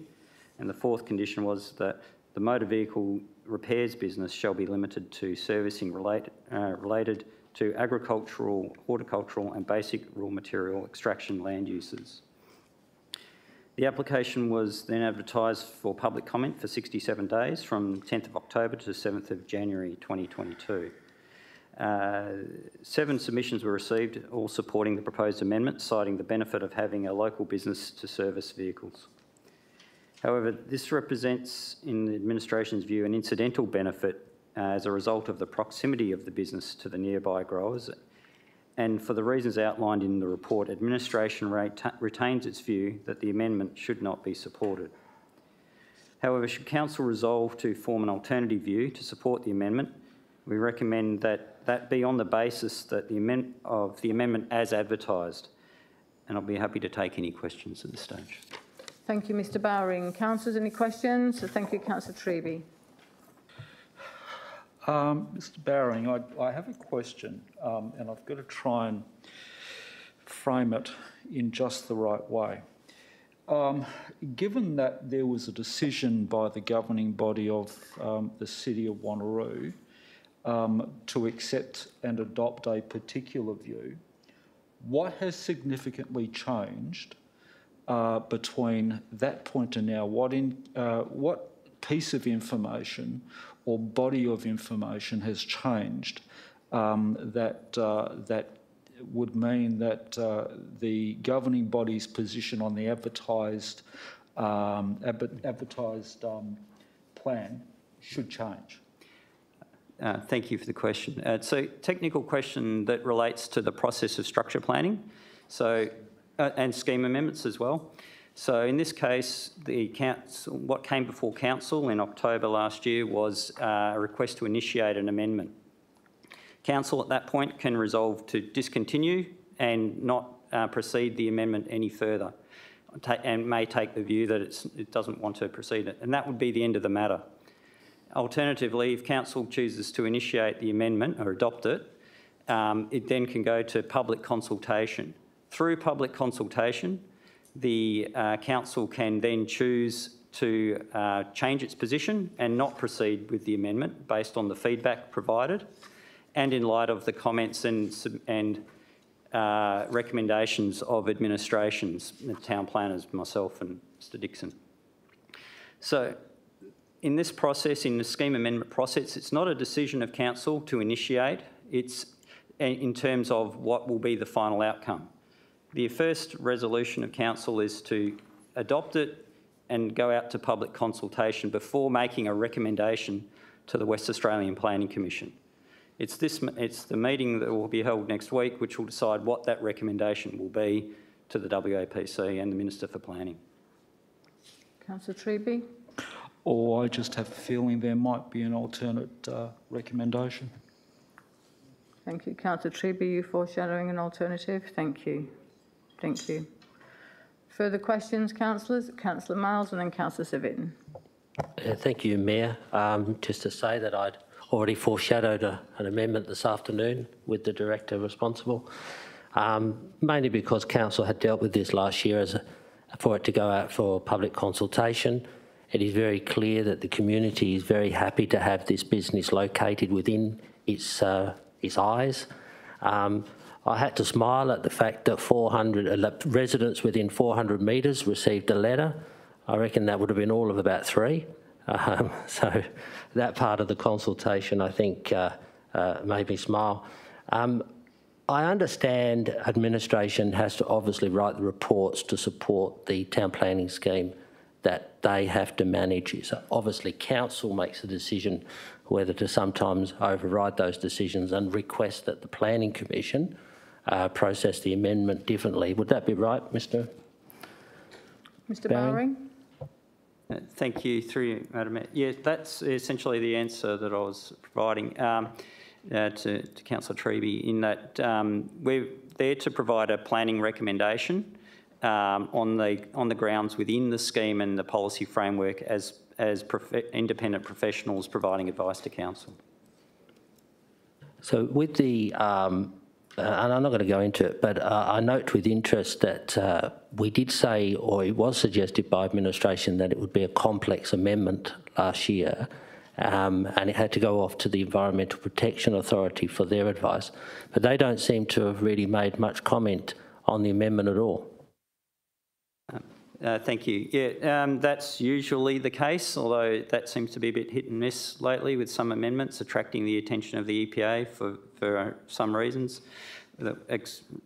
And the fourth condition was that the motor vehicle repairs business shall be limited to servicing related to agricultural, horticultural and basic raw material extraction land uses. The application was then advertised for public comment for 67 days from 10th of October to 7th of January 2022. 7 submissions were received, all supporting the proposed amendment, citing the benefit of having a local business to service vehicles. However, this represents, in the administration's view, an incidental benefit as a result of the proximity of the business to the nearby growers. And for the reasons outlined in the report, administration retains its view that the amendment should not be supported. However, should Council resolve to form an alternative view to support the amendment, we recommend that that be on the basis that the amendment as advertised. And I'll be happy to take any questions at this stage. Thank you, Mr Bowring. Councillors, any questions? Thank you, Councillor Treby. Mr Bowring, I have a question, and I've got to try and frame it in just the right way. Given that there was a decision by the governing body of the City of Wanneroo to accept and adopt a particular view, what has significantly changed between that point and now? What piece of information or body of information has changed that would mean that the governing body's position on the advertised plan should change? Thank you for the question. It's a technical question that relates to the process of structure planning, and scheme amendments as well. So in this case, what came before Council in October last year was a request to initiate an amendment. Council at that point can resolve to discontinue and not proceed the amendment any further, and may take the view that it doesn't want to proceed it, and that would be the end of the matter. Alternatively, if Council chooses to initiate the amendment or adopt it, it then can go to public consultation. Through public consultation, the Council can then choose to change its position and not proceed with the amendment based on the feedback provided and in light of the comments and recommendations of administrations, the town planners, myself and Mr Dixon. So in this process, in the scheme amendment process, it's not a decision of Council to initiate, it's in terms of what will be the final outcome. The first resolution of Council is to adopt it and go out to public consultation before making a recommendation to the West Australian Planning Commission. It's the meeting that will be held next week which will decide what that recommendation will be to the WAPC and the Minister for Planning. Councillor Treby? Or I just have a feeling there might be an alternate recommendation. Thank you. Councillor Treby, you foreshadowing an alternative? Thank you. Thank you. Further questions, councillors? Councillor Miles and then Councillor Civic. Thank you, Mayor. Just to say that I'd already foreshadowed an amendment this afternoon with the Director responsible, mainly because Council had dealt with this last year for it to go out for public consultation. It is very clear that the community is very happy to have this business located within its eyes. I had to smile at the fact that 400 residents within 400 metres received a letter. I reckon that would have been all of about 3. So that part of the consultation, I think, made me smile. I understand administration has to obviously write the reports to support the town planning scheme that they have to manage. So obviously council makes a decision whether to sometimes override those decisions and request that the Planning Commission process the amendment differently. Would that be right, Mr. Bowring? Thank you, through you, Madam Mayor. Yeah, that's essentially the answer that I was providing to Councillor Treby, in that we're there to provide a planning recommendation on the grounds within the scheme and the policy framework as independent professionals providing advice to council. So with the, and I'm not going to go into it, but I note with interest that we did say, or it was suggested by administration, that it would be a complex amendment last year, and it had to go off to the Environmental Protection Authority for their advice. But they don't seem to have really made much comment on the amendment at all. Thank you. Yeah, that's usually the case, although that seems to be a bit hit and miss lately with some amendments attracting the attention of the EPA for some reasons that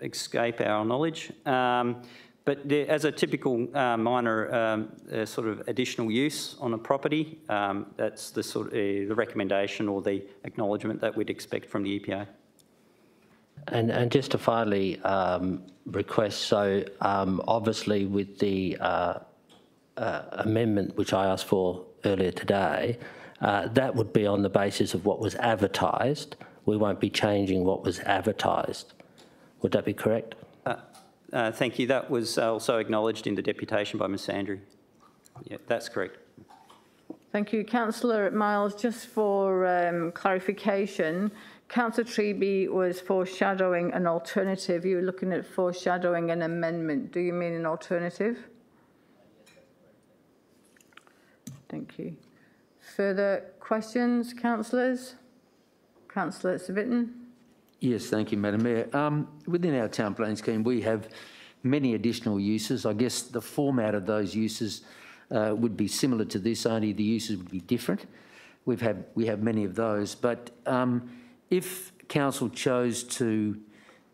escape our knowledge. But as a typical minor sort of additional use on a property, that's the sort of the recommendation or the acknowledgement that we'd expect from the EPA. And just to finally request, so obviously with the amendment which I asked for earlier today, that would be on the basis of what was advertised. We won't be changing what was advertised. Would that be correct? Thank you. That was also acknowledged in the deputation by Ms Andrew. Yeah, that's correct. Thank you. Councillor Miles, just for clarification, Councillor Treby was foreshadowing an alternative. You were looking at foreshadowing an amendment. Do you mean an alternative? Thank you. Further questions, councillors? Councillor Civic. Yes, thank you, Madam Mayor. Within our town planning scheme, we have many additional uses. I guess the format of those uses would be similar to this, only the uses would be different. We have many of those, but if council chose to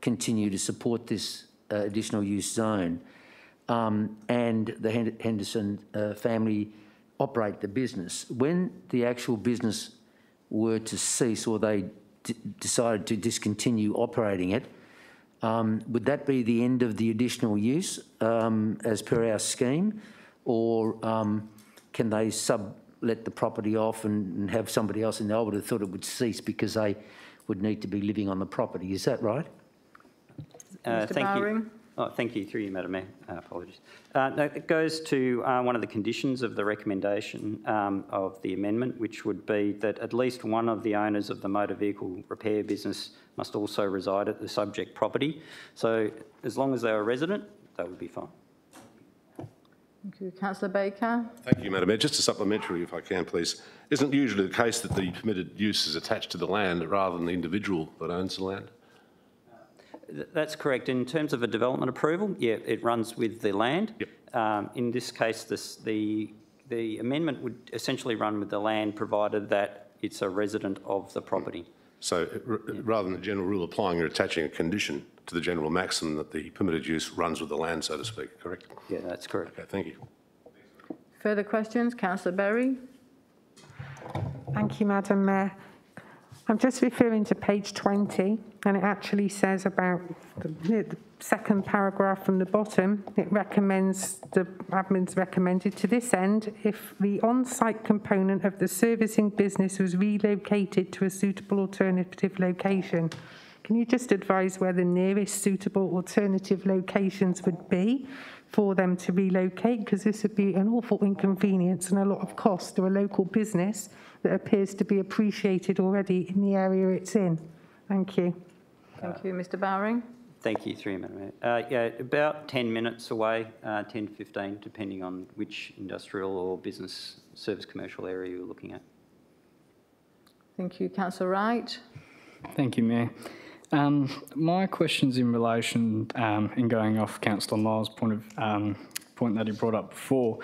continue to support this additional use zone and the Henderson family operate the business, when the actual business were to cease or they decided to discontinue operating it, would that be the end of the additional use as per our scheme, or can they sublet the property off and have somebody else in there? I would have thought it would cease because they would need to be living on the property. Is that right? Mr. Bowring. Oh, thank you, through you, Madam Mayor. Apologies. It goes to one of the conditions of the recommendation of the amendment, which would be that at least one of the owners of the motor vehicle repair business must also reside at the subject property. So as long as they're a resident, that would be fine. Thank you. Councillor Baker. Thank you, Madam Mayor. Just a supplementary, if I can, please. Isn't usually the case that the permitted use is attached to the land rather than the individual that owns the land? That's correct. In terms of a development approval, yeah, it runs with the land. Yep. In this case, the amendment would essentially run with the land, provided that it's a resident of the property. So rather than the general rule applying, you're attaching a condition to the general maxim that the permitted use runs with the land, so to speak, correct? Yeah, that's correct. Okay, thank you. Further questions? Councillor Berry. Thank you, Madam Mayor. I'm just referring to page 20, and it actually says about the second paragraph from the bottom. It recommends, the admin's recommended to this end, if the on-site component of the servicing business was relocated to a suitable alternative location. Can you just advise where the nearest suitable alternative locations would be for them to relocate? Because this would be an awful inconvenience and a lot of cost to a local business that appears to be appreciated already in the area it's in. Thank you. Thank you. Mr. Bowring. Thank you, through you, Madam Mayor. Yeah, about 10 minutes away, 10 to 15, depending on which industrial or business service commercial area you're looking at. Thank you. Councillor Wright. Thank you, Mayor. My question's in relation, in going off Councillor Miles' point that he brought up before.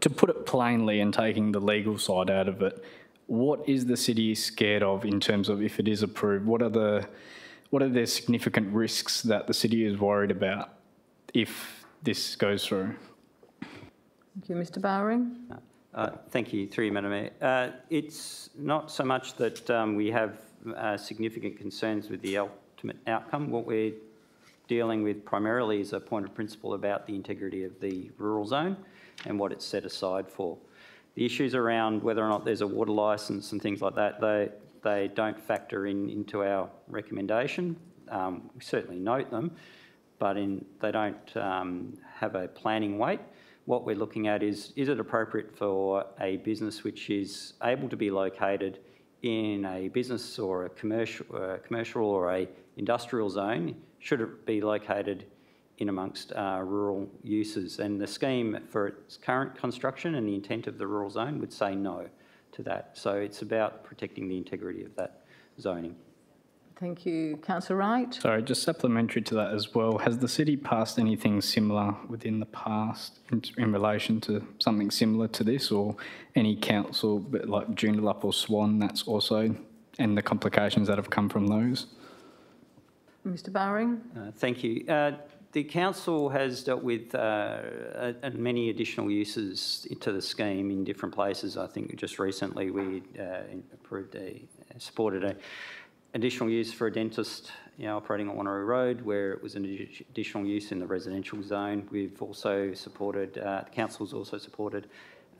To put it plainly and taking the legal side out of it, what is the city scared of in terms of if it is approved? What are the significant risks that the city is worried about if this goes through. Thank you, Mr Bowering. Thank you, through you, Madam Mayor. It's not so much that we have significant concerns with the ultimate outcome. What we're dealing with primarily is a point of principle about the integrity of the rural zone and what it's set aside for. The issues around whether or not there's a water licence and things like that, they don't factor into our recommendation. We certainly note them, but they don't have a planning weight. What we're looking at is it appropriate for a business which is able to be located in a business or a commercial or a industrial zone? Should it be located in amongst rural uses? And the scheme for its current construction and the intent of the rural zone would say no to that. So it's about protecting the integrity of that zoning. Thank you. Councillor Wright. Sorry, just supplementary to that as well. Has the city passed anything similar within the past in relation to something similar to this, or any council like Joondalup or Swan that's also, and the complications that have come from those? Mr Bowering. Thank you. The council has dealt with many additional uses into the scheme in different places. I think just recently we supported an additional use for a dentist operating on Wanneroo Road, where it was an additional use in the residential zone. We've also supported, the council's also supported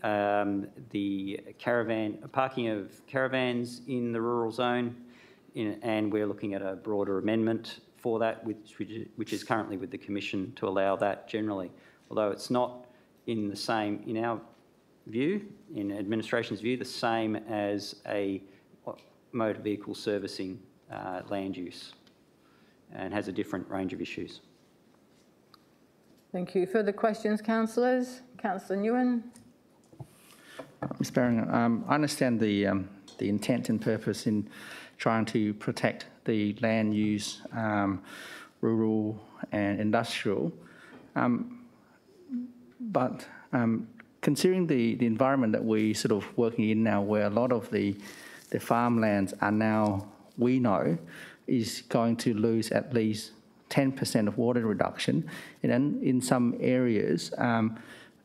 the parking of caravans in the rural zone, and we're looking at a broader amendment for that, which is currently with the Commission to allow that generally. Although it's not in the same, in our view, in administration's view, the same as a motor vehicle servicing land use, and has a different range of issues. Thank you. Further questions, councillors? Councillor Nguyen. Ms Barron, I understand the intent and purpose in trying to protect the land use, rural and industrial, but considering the environment that we sort of working in now, where a lot of the farmlands are now, we know, is going to lose at least 10% of water reduction, and then in some areas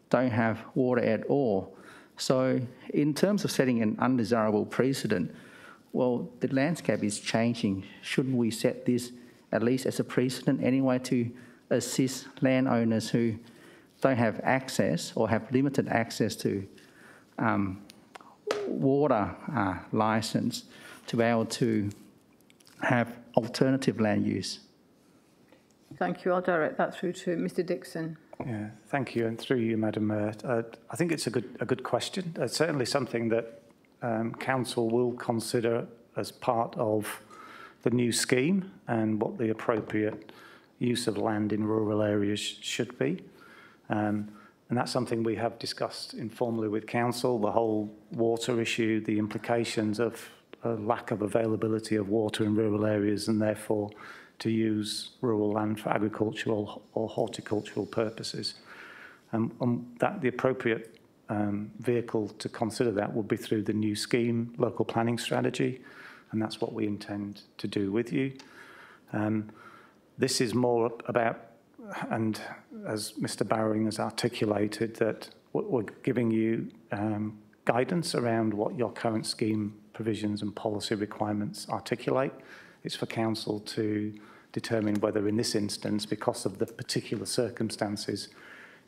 don't have water at all. So in terms of setting an undesirable precedent, well, the landscape is changing. Shouldn't we set this at least as a precedent anyway to assist landowners who don't have access or have limited access to water licence to be able to have alternative land use? Thank you. I'll direct that through to Mr Dixon. Yeah, thank you, and through you, Madam Mayor. I think it's a good question. It's certainly something that Council will consider as part of the new scheme and what the appropriate use of land in rural areas should be. And that's something we have discussed informally with Council, the whole water issue, the implications of a lack of availability of water in rural areas, and therefore to use rural land for agricultural or horticultural purposes. That the appropriate vehicle to consider that will be through the new scheme, local planning strategy, and that's what we intend to do with you. This is more about, and as Mr Bowering has articulated, that we're giving you guidance around what your current scheme provisions and policy requirements articulate. It's for Council to determine whether in this instance, because of the particular circumstances,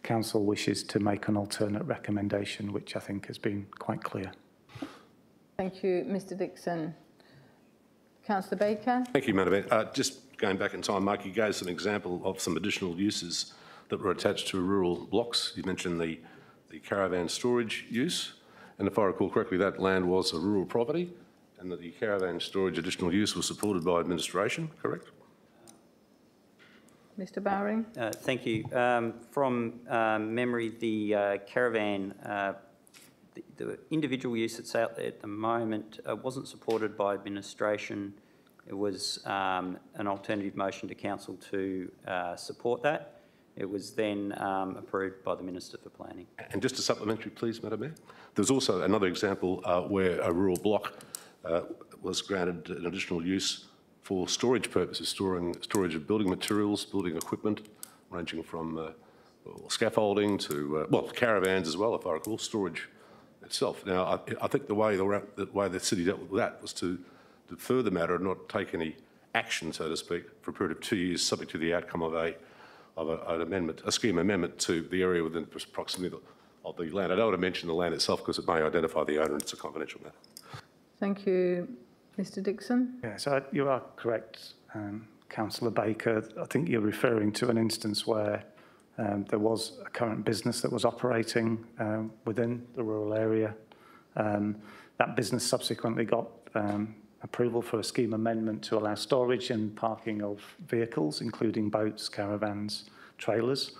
Council wishes to make an alternate recommendation, which I think has been quite clear. Thank you, Mr Dixon. Councillor Baker. Thank you, Madam Mayor. Just going back in time, Mark, you gave some example of some additional uses that were attached to rural blocks. You mentioned the caravan storage use, and if I recall correctly, that land was a rural property, and that the caravan storage additional use was supported by administration, correct? Mr Bowering. Thank you. From memory, the caravan, the individual use that's out there at the moment wasn't supported by administration. It was an alternative motion to Council to support that. It was then approved by the Minister for Planning. And just a supplementary, please, Madam Mayor. There's also another example where a rural block was granted an additional use for storage purposes, storage of building materials, building equipment, ranging from scaffolding to, well, caravans as well, if I recall, storage itself. Now, I think the way the city dealt with that was to defer the matter and not take any action, so to speak, for a period of 2 years, subject to the outcome of an amendment, a scheme amendment to the area within proximity of the land. I don't want to mention the land itself because it may identify the owner and it's a confidential matter. Thank you. Mr Dixon? Yeah, so you are correct, Councillor Baker. I think you're referring to an instance where there was a current business that was operating within the rural area. That business subsequently got approval for a scheme amendment to allow storage and parking of vehicles, including boats, caravans, trailers.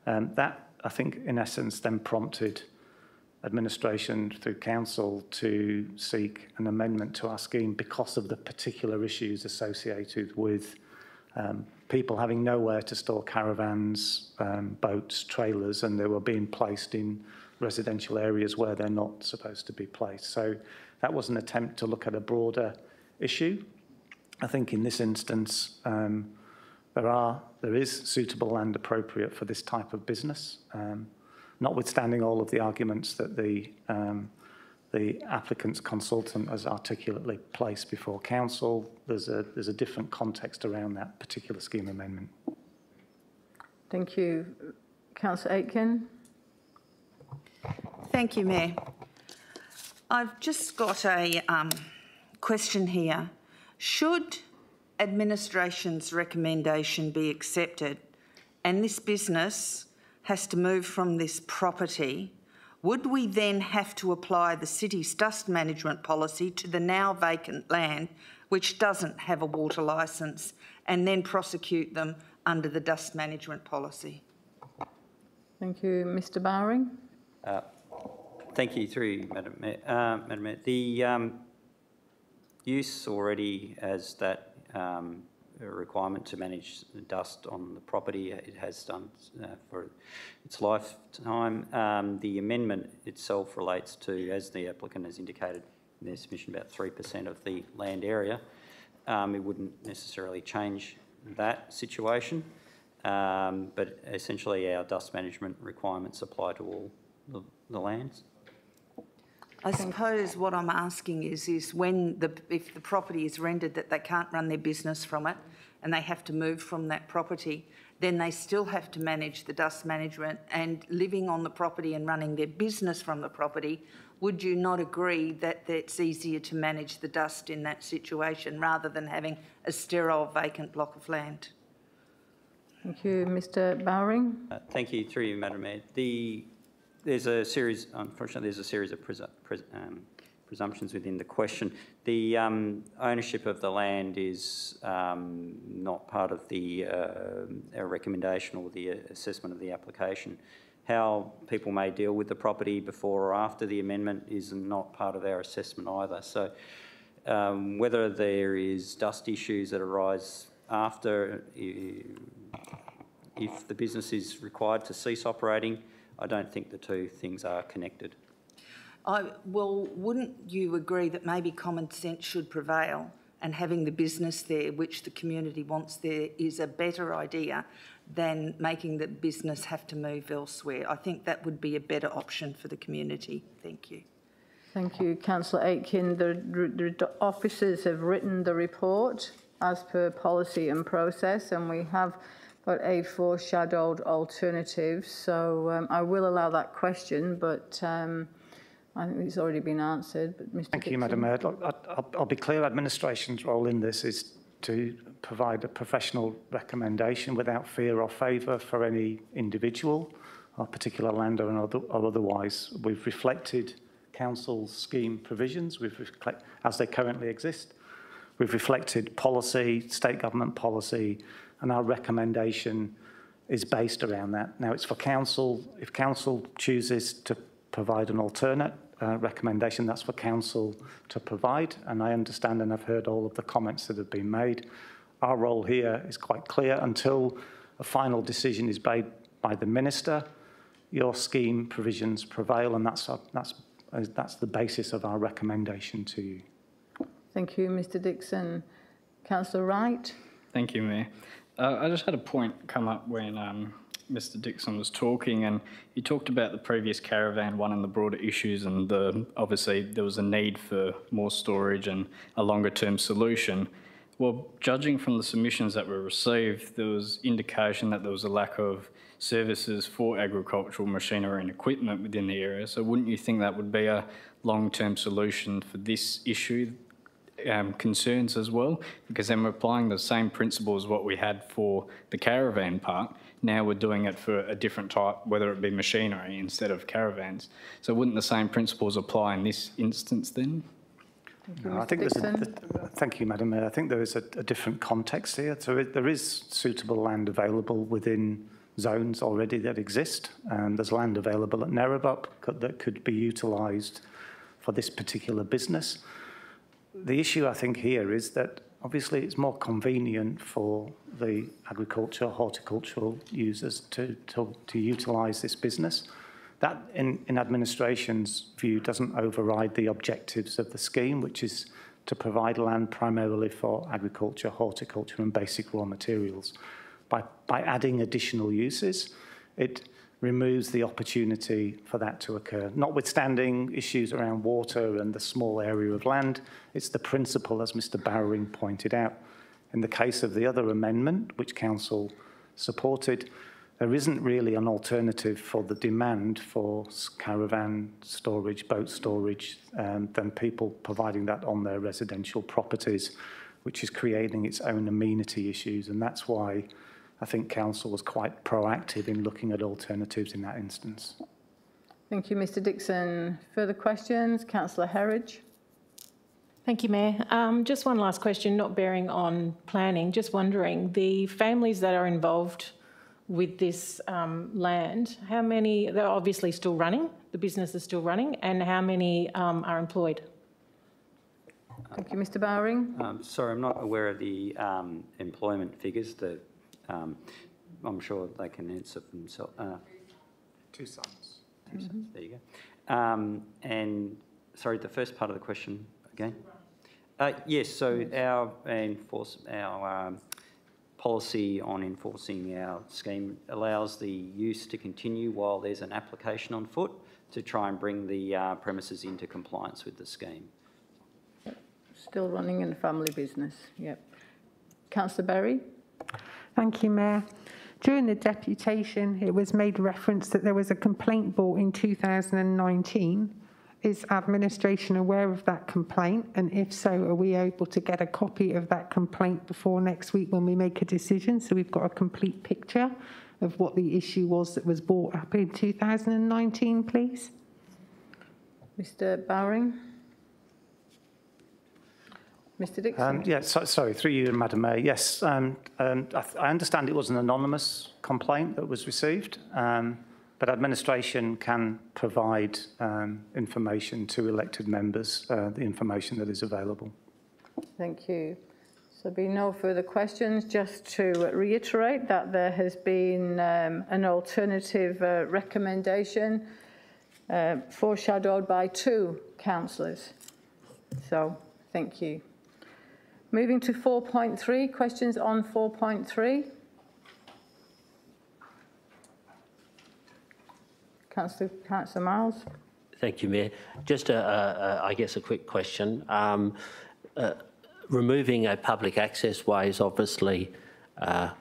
That, I think, in essence, then prompted administration through council to seek an amendment to our scheme because of the particular issues associated with people having nowhere to store caravans, boats, trailers, and they were being placed in residential areas where they're not supposed to be placed. So that was an attempt to look at a broader issue. I think in this instance, there is suitable land appropriate for this type of business. Notwithstanding all of the arguments that the applicant's consultant has articulately placed before council, there's a different context around that particular scheme amendment. Thank you. Councillor Aitken. Thank you, Mayor. I've just got a question here. Should administration's recommendation be accepted and this business has to move from this property, would we then have to apply the city's dust management policy to the now vacant land, which doesn't have a water licence, and then prosecute them under the dust management policy? Thank you. Mr Bowring. Thank you, through you, Madam Mayor. Madam Mayor, the use already has that a requirement to manage the dust on the property. It has done for its lifetime. The amendment itself relates to, as the applicant has indicated in their submission, about 3% of the land area. It wouldn't necessarily change that situation, but essentially our dust management requirements apply to all the lands. I suppose what I'm asking is when if the property is rendered that they can't run their business from it and they have to move from that property, then they still have to manage the dust management, and living on the property and running their business from the property, would you not agree that it's easier to manage the dust in that situation rather than having a sterile vacant block of land? Thank you. Mr Bowring. Thank you, through you, Madam Mayor. There's a series, unfortunately, there's a series of presumptions within the question. The ownership of the land is not part of the recommendation or the assessment of the application. How people may deal with the property before or after the amendment is not part of our assessment either. So whether there is dust issues that arise after, if the business is required to cease operating, I don't think the two things are connected. Well, wouldn't you agree that maybe common sense should prevail, and having the business there, which the community wants there, is a better idea than making the business have to move elsewhere? I think that would be a better option for the community. Thank you. Thank you, Councillor Aitken. The officers have written the report as per policy and process, and we have got a foreshadowed alternative. So I will allow that question, but I think it's already been answered. But Mr. Thank you, Madam Mayor. I'll be clear, administration's role in this is to provide a professional recommendation without fear or favour for any individual or particular landowner or otherwise. We've reflected council's scheme provisions as they currently exist. We've reflected policy, state government policy, and our recommendation is based around that. Now, it's for council. If council chooses to provide an alternate recommendation, that's for council to provide. And I understand and I've heard all of the comments that have been made. Our role here is quite clear. Until a final decision is made by the minister, your scheme provisions prevail, and that's the basis of our recommendation to you. Thank you, Mr. Dixon. Councillor Wright. Thank you, Mayor. I just had a point come up when Mr Dixon was talking, and he talked about the previous caravan one and the broader issues, and obviously there was a need for more storage and a longer term solution. Well, judging from the submissions that were received, there was indication that there was a lack of services for agricultural machinery and equipment within the area. So wouldn't you think that would be a long-term solution for this issue concerns as well? Because then we're applying the same principle as what we had for the caravan park. Now we're doing it for a different type, whether it be machinery instead of caravans. So wouldn't the same principles apply in this instance then? No, I think thank you, Madam Mayor. I think there is a different context here. So there is suitable land available within zones already that exist, and there's land available at Narrabeen that could be utilised for this particular business. The issue, I think, here is that obviously it's more convenient for the agriculture, horticultural users to utilise this business. That, in administration's view, doesn't override the objectives of the scheme, which is to provide land primarily for agriculture, horticulture and basic raw materials. By adding additional uses, it removes the opportunity for that to occur. Notwithstanding issues around water and the small area of land, it's the principle, as Mr Bowering pointed out. In the case of the other amendment, which Council supported, there isn't really an alternative for the demand for caravan storage, boat storage, than people providing that on their residential properties, which is creating its own amenity issues. And that's why I think Council was quite proactive in looking at alternatives in that instance. Thank you, Mr Dixon. Further questions? Councillor Herridge. Thank you, Mayor. Just one last question, not bearing on planning, just wondering, the families that are involved with this land, how many, they're obviously still running, the business is still running, and how many are employed? Thank you, Mr Bowering. Sorry, I'm not aware of the employment figures. I'm sure they can answer for themselves. Two sons. Two sons, there you go. And sorry, the first part of the question again? Yes, so our policy on enforcing our scheme allows the use to continue while there's an application on foot to try and bring the premises into compliance with the scheme. Still running in the family business, yep. Councillor Berry. Thank you, Mayor. During the deputation, it was made reference that there was a complaint brought in 2019. Is administration aware of that complaint? And if so, are we able to get a copy of that complaint before next week when we make a decision? So we've got a complete picture of what the issue was that was brought up in 2019, please. Mr Bowering. Mr Dixon. Sorry, through you, Madam Mayor. Yes, I understand it was an anonymous complaint that was received, but administration can provide information to elected members, the information that is available. Thank you. So there'll be no further questions. Just to reiterate that there has been an alternative recommendation foreshadowed by 2 councillors. So thank you. Moving to 4.3, questions on 4.3. Councillor Miles. Thank you, Mayor. Just, I guess, a quick question. Removing a public access way is obviously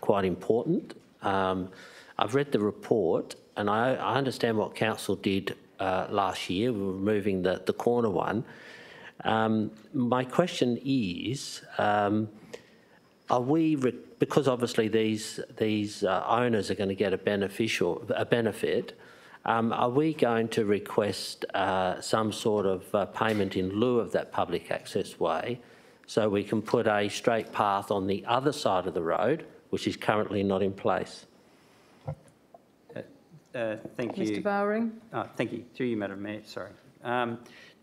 quite important. I've read the report, and I understand what Council did last year, removing the corner one. My question is, are we, because obviously these owners are going to get a benefit, are we going to request some sort of payment in lieu of that public access way so we can put a straight path on the other side of the road, which is currently not in place? Thank you. Mr Bowering. Thank you. Through you, Madam Mayor, sorry.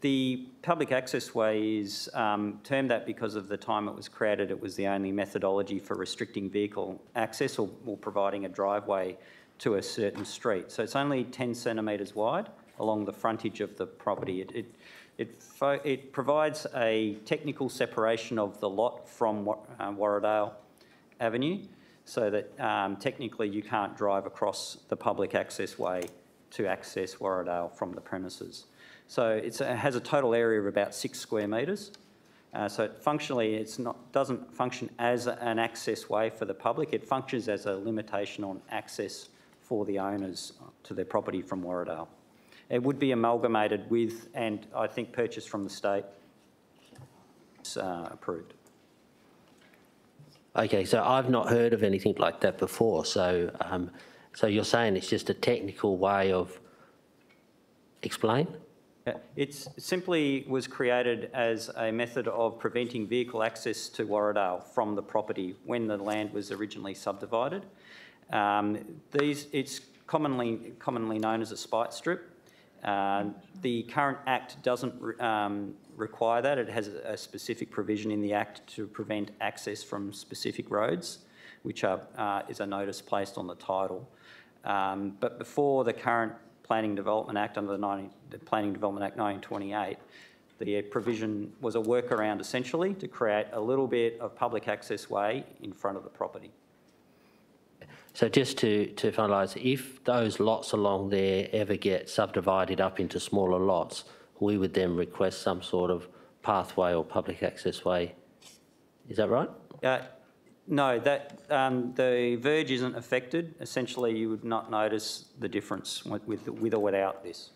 The public access way is termed that because of the time it was created. It was the only methodology for restricting vehicle access or providing a driveway to a certain street. So it's only 10 centimetres wide along the frontage of the property. It provides a technical separation of the lot from Warradale Avenue. so that technically you can't drive across the public access way to access Warradale from the premises. So it has a total area of about 6 square metres. So functionally, doesn't function as an access way for the public. It functions as a limitation on access for the owners to their property from Warradale. It would be amalgamated with, and I think purchased from the state. It's approved. Okay, so I've not heard of anything like that before. So, so you're saying it's just a technical way of explain? It simply was created as a method of preventing vehicle access to Warradale from the property when the land was originally subdivided. It's commonly known as a spite strip. The current Act doesn't require that. It has a specific provision in the Act to prevent access from specific roads, which is a notice placed on the title. But before the current Planning Development Act, under the Planning Development Act 1928, the provision was a workaround essentially to create a little bit of public access way in front of the property. So just to finalise, if those lots along there ever get subdivided up into smaller lots, we would then request some sort of pathway or public access way. Is that right? No, the verge isn't affected. Essentially, you would not notice the difference with or without this.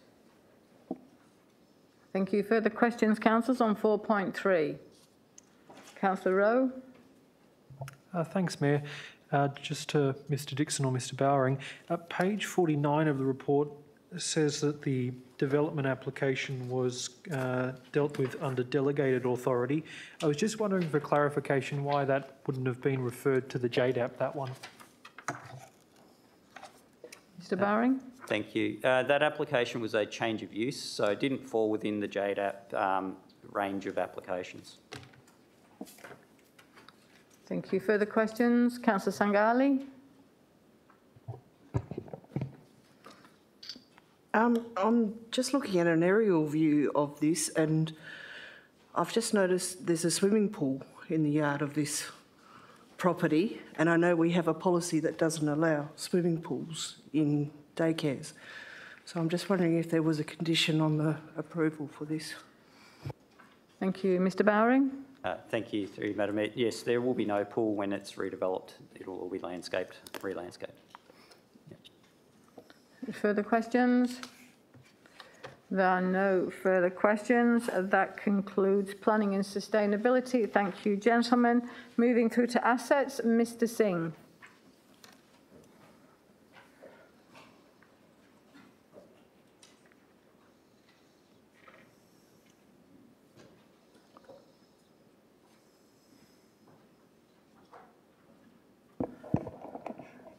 Thank you. Further questions, councillors, on 4.3? Councillor Rowe. Thanks, Mayor. Just to Mr Dixon or Mr Bowering, page 49 of the report says that the development application was dealt with under delegated authority. I was just wondering for clarification why that wouldn't have been referred to the JDAP, that one. Mr Bowering? Thank you. That application was a change of use, so it didn't fall within the JDAP range of applications. Thank you. Further questions? Councillor Sangali. I'm just looking at an aerial view of this, and I've just noticed there's a swimming pool in the yard of this property, and I know we have a policy that doesn't allow swimming pools in daycares. So I'm just wondering if there was a condition on the approval for this. Thank you. Mr Bowering? Thank you, through you, Madam Mayor. Yes, there will be no pool when it's redeveloped. It will all be landscaped, re-landscaped. Yep. Further questions? There are no further questions. That concludes planning and sustainability. Thank you, gentlemen. Moving through to assets, Mr Singh.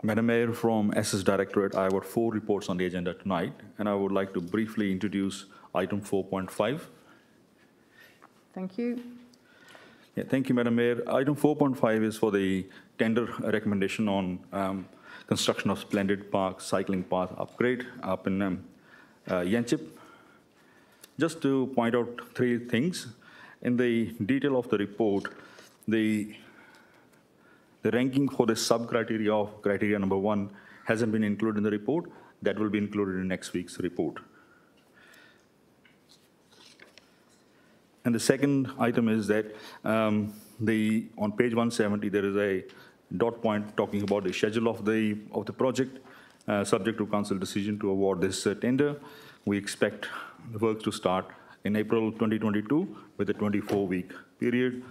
Madam Mayor, from SS Directorate, I have got 4 reports on the agenda tonight, and I would like to briefly introduce item 4.5. Thank you. Yeah, thank you, Madam Mayor. Item 4.5 is for the tender recommendation on construction of Splendid Park cycling path upgrade up in Yanchep. Just to point out 3 things. In the detail of the report, the ranking for the sub-criteria of criteria number 1 hasn't been included in the report. That will be included in next week's report. And the second item is that on page 170, there is a dot point talking about the schedule of the project, subject to council decision to award this tender. We expect the work to start in April 2022 with a 24-week period,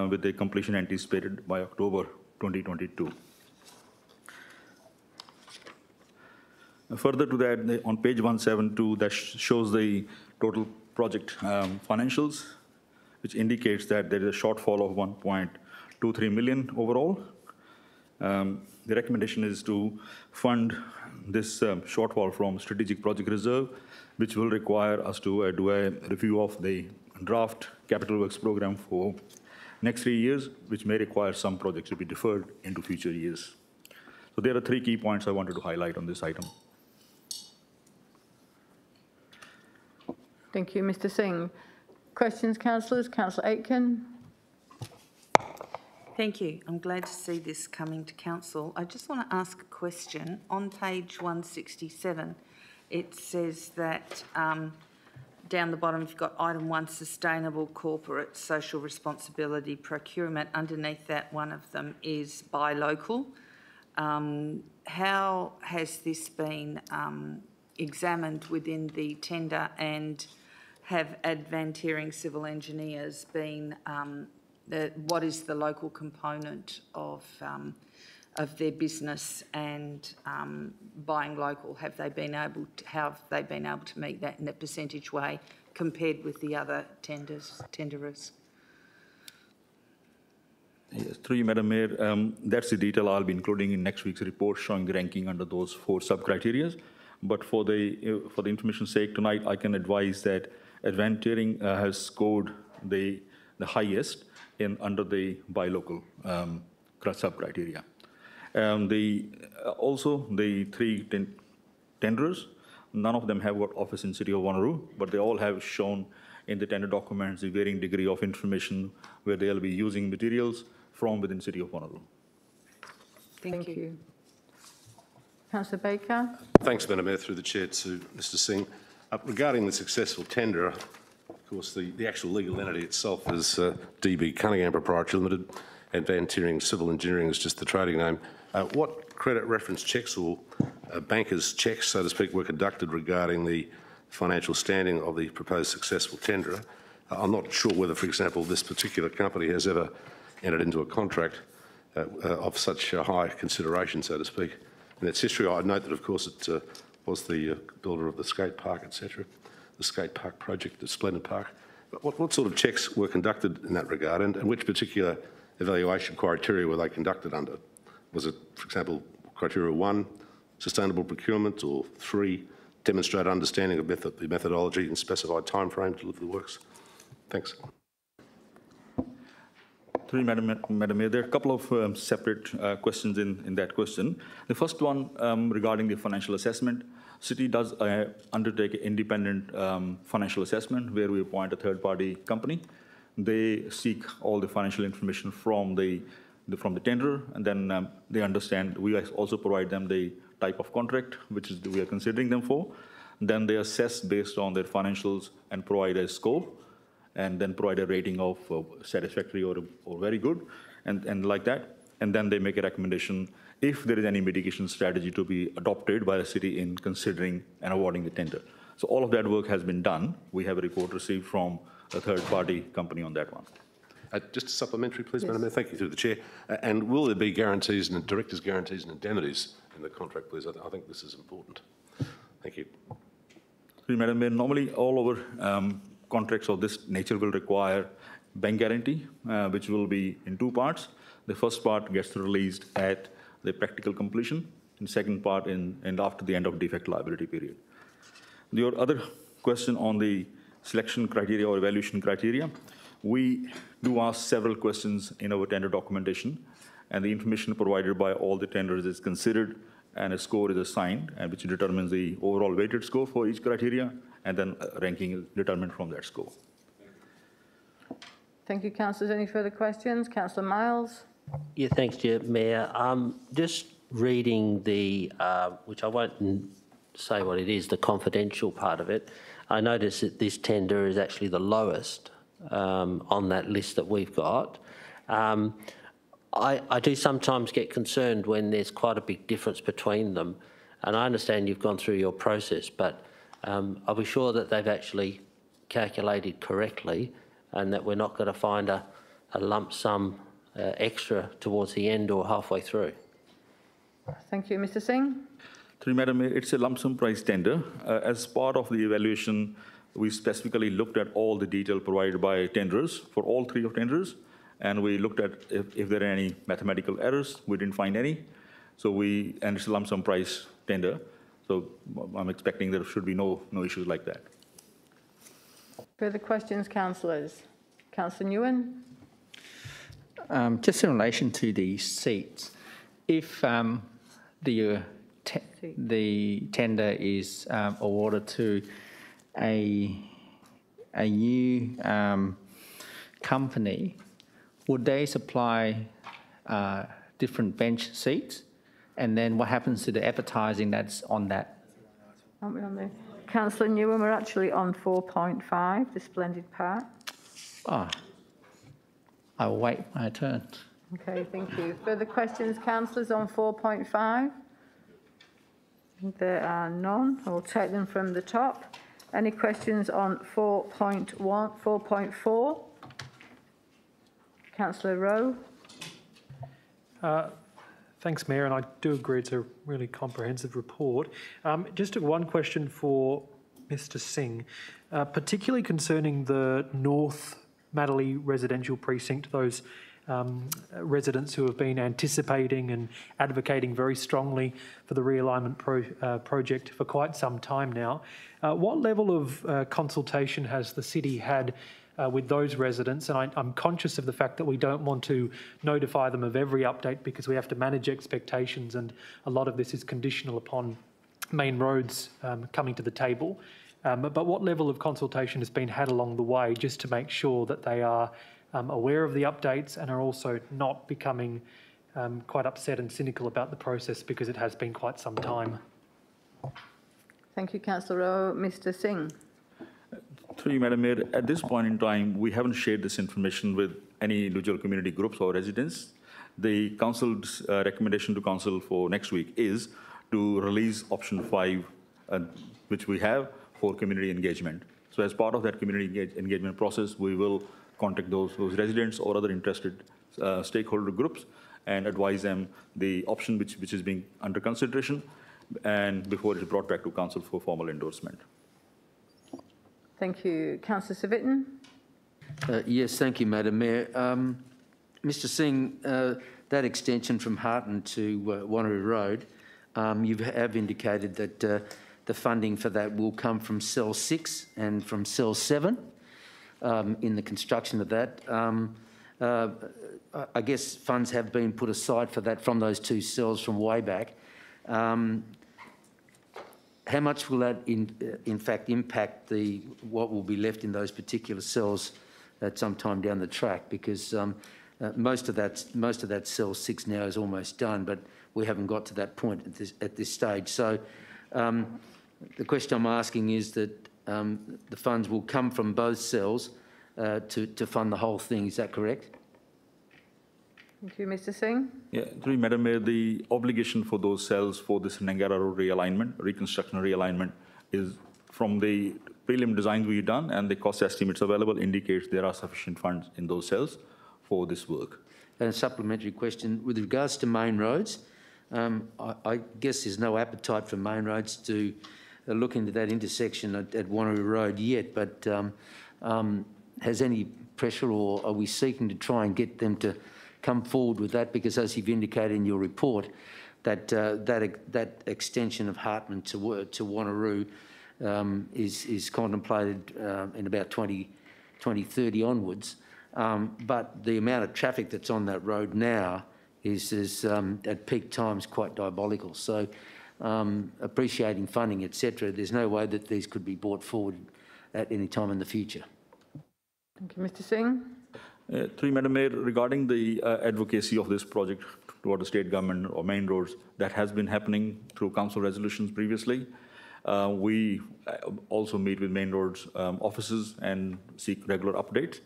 with the completion anticipated by October 2022. Further to that, on page 172, that shows the total project financials, which indicates that there is a shortfall of 1.23 million overall. The recommendation is to fund this shortfall from Strategic Project Reserve, which will require us to do a review of the draft capital works program for next 3 years, which may require some projects to be deferred into future years. So there are 3 key points I wanted to highlight on this item. Thank you, Mr Singh. Questions, councillors? Councillor Aitken. Thank you. I'm glad to see this coming to council. I just want to ask a question. On page 167, it says that down the bottom you've got item 1, sustainable corporate social responsibility procurement. Underneath that, one of them is buy local. How has this been examined within the tender, and have Advantiering Civil Engineers been what is the local component of their business and buying local? How have they been able to meet that in a percentage way compared with the other tenderers? Yes, through you, Madam Mayor. That's the detail I'll be including in next week's report, showing the ranking under those 4 sub-criteria. But for the information's sake tonight, I can advise that Advantiering has scored the highest under the buy local sub-criteria. Also, the 3 tenderers, none of them have got office in City of Wanneroo, but they all have shown in the tender documents the varying degree of information where they'll be using materials from within City of Wanneroo. Thank you. Councillor Baker. Thanks, Madam Mayor, through the chair to Mr Singh. Regarding the successful tender, of course, the actual legal entity itself is DB Cunningham Proprietary Limited, and Advantiering Civil Engineering is just the trading name. What credit reference checks or bankers' checks, so to speak, were conducted regarding the financial standing of the proposed successful tenderer? I'm not sure whether, for example, this particular company has ever entered into a contract of such high consideration, so to speak. In its history, I note that, of course, it was the builder of the skate park, etc., the skate park project, the Splendid Park. But what sort of checks were conducted in that regard, and which particular evaluation criteria were they conducted under? Was it, for example, criteria 1, sustainable procurement, or 3, demonstrate understanding of the methodology and specified timeframe to deliver the works? Thanks. Through Madam Mayor, there are a couple of separate questions in that question. The first one regarding the financial assessment. City does undertake an independent financial assessment where we appoint a third-party company. They seek all the financial information from the tenderer, and then they understand. We also provide them the type of contract which we are considering them for. Then they assess based on their financials and provide a score, and then provide a rating of satisfactory or very good, and like that. And then they make a recommendation if there is any mitigation strategy to be adopted by the city in considering and awarding the tender. So all of that work has been done. We have a report received from a third-party company on that one. Just a supplementary, please, Madam Mayor. Thank you, through the chair. And will there be guarantees and directors' guarantees and indemnities in the contract, please? I think this is important. Thank you. Madam Mayor, normally all our contracts of this nature will require bank guarantee, which will be in 2 parts. The first part gets released at the practical completion, and second part and after the end of defect liability period. Your other question on the selection criteria or evaluation criteria, we do ask several questions in our tender documentation, and the information provided by all the tenders is considered, and a score is assigned, and which determines the overall weighted score for each criteria, and then ranking is determined from that score. Thank you, councillors. Any further questions? Councillor Miles. Yeah, thanks, Chair. Mayor. Just reading the, which I won't say what it is, the confidential part of it, I notice that this tender is actually the lowest on that list that we've got. I do sometimes get concerned when there's quite a big difference between them, and I understand you've gone through your process, but are we sure that they've actually calculated correctly and that we're not going to find a lump sum extra towards the end or halfway through? Thank you. Mr Singh. Through Madam Mayor, it's a lump sum price tender. As part of the evaluation, we specifically looked at all the detail provided by tenderers for all 3 of tenders, and we looked at if there are any mathematical errors. We didn't find any. So and it's a lump sum price tender. So I'm expecting there should be no issues like that. Further questions, councillors? Councillor Nguyen. Just in relation to the seats, if the tender is awarded to a new company, would they supply different bench seats, and then what happens to the advertising that's on that? Aren't we on there? Councillor Newham, we're actually on 4.5, the splendid park. I'll wait my turn. Okay, thank you. Further questions, councillors, on 4.5? There are none. I'll take them from the top. Any questions on 4.1, 4.4? Councillor Rowe. Thanks, Mayor, and I do agree it's a really comprehensive report. Just one question for Mr Singh, particularly concerning the North Madeley residential precinct, those residents who have been anticipating and advocating very strongly for the realignment project for quite some time now. What level of consultation has the city had with those residents? And I'm conscious of the fact that we don't want to notify them of every update because we have to manage expectations, and a lot of this is conditional upon main roads coming to the table. But what level of consultation has been had along the way just to make sure that they are aware of the updates and are also not becoming quite upset and cynical about the process because it has been quite some time? Thank you, Councillor Rowe. Mr Singh. Through you, Madam Mayor, at this point in time, we haven't shared this information with any individual community groups or residents. The council's recommendation to council for next week is to release option 5, which we have for community engagement. So as part of that community engagement process, we will contact those residents or other interested stakeholder groups and advise them the option which is being under consideration, and before it is brought back to council for formal endorsement. Thank you. Councillor Civic. Yes, thank you, Madam Mayor. Mr Singh, that extension from Harton to Wanneroo Road, you have indicated that the funding for that will come from Cell 6 and from Cell 7 in the construction of that. I guess funds have been put aside for that from those two cells from way back. How much will that, in fact, impact what will be left in those particular cells at some time down the track? Because most of that cell 6 now is almost done, but we haven't got to that point at this stage. So the question I'm asking is that the funds will come from both cells to fund the whole thing. Is that correct? Thank you, Mr Singh. Yeah, through you, Madam Mayor, the obligation for those cells for this Nangara Road realignment, reconstruction realignment, is from the prelim designs we've done and the cost estimates available indicates there are sufficient funds in those cells for this work. And a supplementary question, with regards to main roads, I guess there's no appetite for main roads to look into that intersection at Wanneroo Road yet, but has any pressure, or are we seeking to try and get them to come forward with that? Because as you've indicated in your report, that extension of Hartman to Wanneroo is contemplated in about 2030 onwards. But the amount of traffic that's on that road now is at peak times quite diabolical. So appreciating funding, etc., there's no way that these could be brought forward at any time in the future. Thank you, Mr Singh. Through you, Madam Mayor, regarding the advocacy of this project toward the state government or main roads, that has been happening through council resolutions previously. We also meet with main roads offices and seek regular updates.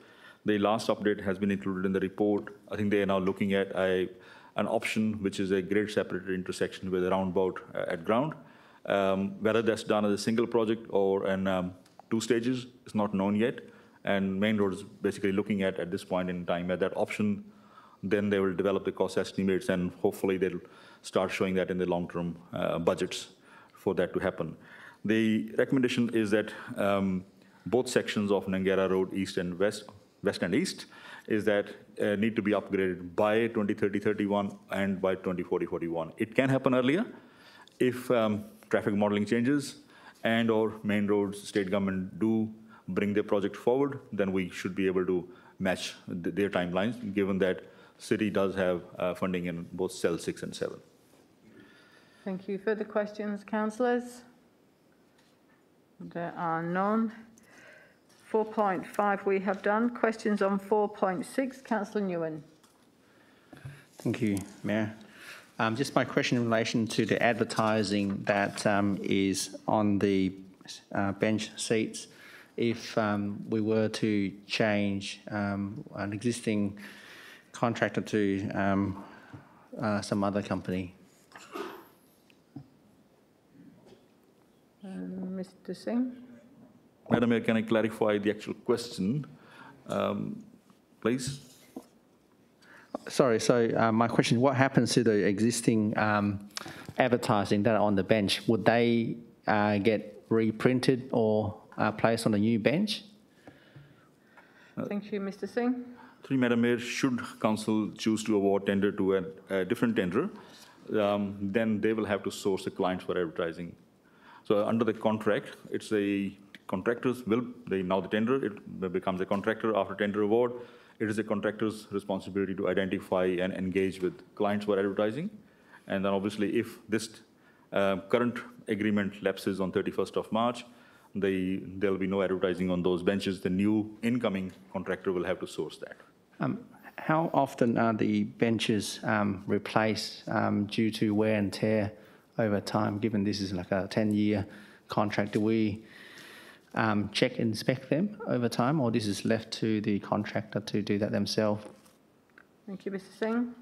The last update has been included in the report. I think they are now looking at an option which is a grade separated intersection with a roundabout at ground. Whether that's done as a single project or in 2 stages is not known yet. And main road is basically looking at this point in time at that option. Then they will develop the cost estimates and hopefully they'll start showing that in the long-term budgets for that to happen. The recommendation is that both sections of Nangara Road, East and West and East, is that need to be upgraded by 2030-31 and by 2040-41. It can happen earlier if traffic modeling changes and or main roads, state government do bring their project forward, then we should be able to match their timelines, given that city does have funding in both cell 6 and 7. Thank you. Further questions, councillors? There are none. 4.5 we have done. Questions on 4.6, Councillor Nguyen. Thank you, Mayor. Just my question in relation to the advertising that is on the bench seats. If we were to change an existing contractor to some other company. Mr. Singh? Madam Mayor, can I clarify the actual question, please? Sorry, so my question, what happens to the existing advertising that are on the bench? Would they get reprinted or placed on a new bench? Thank you, Mr. Singh. Through Madam Mayor, should Council choose to award tender to a different tenderer, then they will have to source the clients for advertising. So under the contract, it's a contractors now the tenderer, it becomes a contractor after tender award. It is a contractor's responsibility to identify and engage with clients for advertising. And then obviously if this current agreement lapses on 31st of March, there'll be no advertising on those benches. The new incoming contractor will have to source that. How often are the benches replaced due to wear and tear over time, given this is like a 10-year contract? Do we check and inspect them over time, or this is left to the contractor to do that themselves? Thank you, Mr. Singh.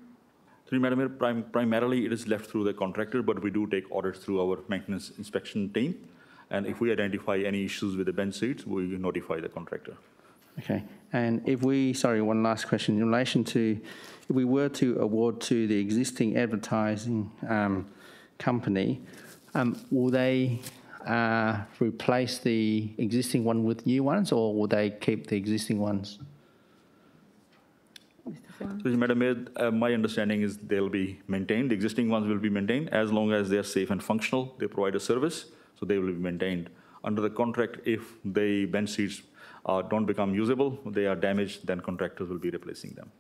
Through Madam Mayor, primarily it is left through the contractor, but we do take audits through our maintenance inspection team. And if we identify any issues with the bench seats, we notify the contractor. Okay, and one last question. In relation to, if we were to award to the existing advertising company, will they replace the existing one with new ones, or will they keep the existing ones? So, Madam Mayor, my understanding is they'll be maintained. The existing ones will be maintained as long as they're safe and functional. They provide a service, so they will be maintained. Under the contract, if the bench seats don't become usable, they are damaged, then contractors will be replacing them.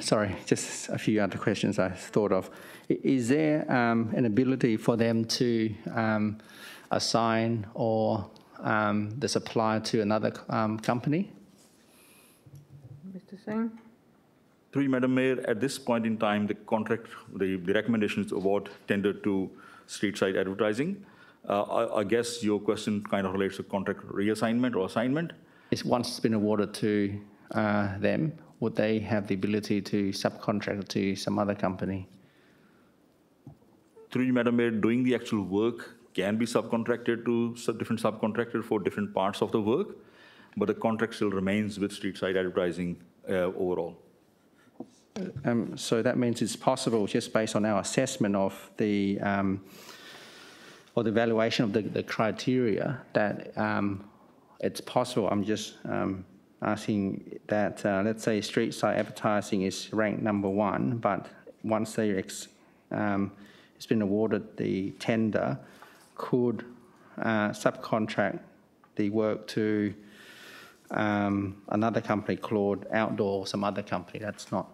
Sorry, just a few other questions I thought of. Is there an ability for them to assign or the supply to another company? Mr. Singh? Through Madam Mayor, at this point in time, the recommendation is to award tender to street side advertising. I guess your question kind of relates to contract reassignment or assignment. Once it's been awarded to them, would they have the ability to subcontract to some other company? Through you, Madam Mayor, doing the actual work can be subcontracted to different subcontractors for different parts of the work, but the contract still remains with street side advertising overall. So that means it's possible, just based on our assessment of the or the evaluation of the criteria, that it's possible. I'm just asking that, let's say street side advertising is ranked #1, but once it's been awarded the tender, could subcontract the work to another company called Outdoor, or some other company that's not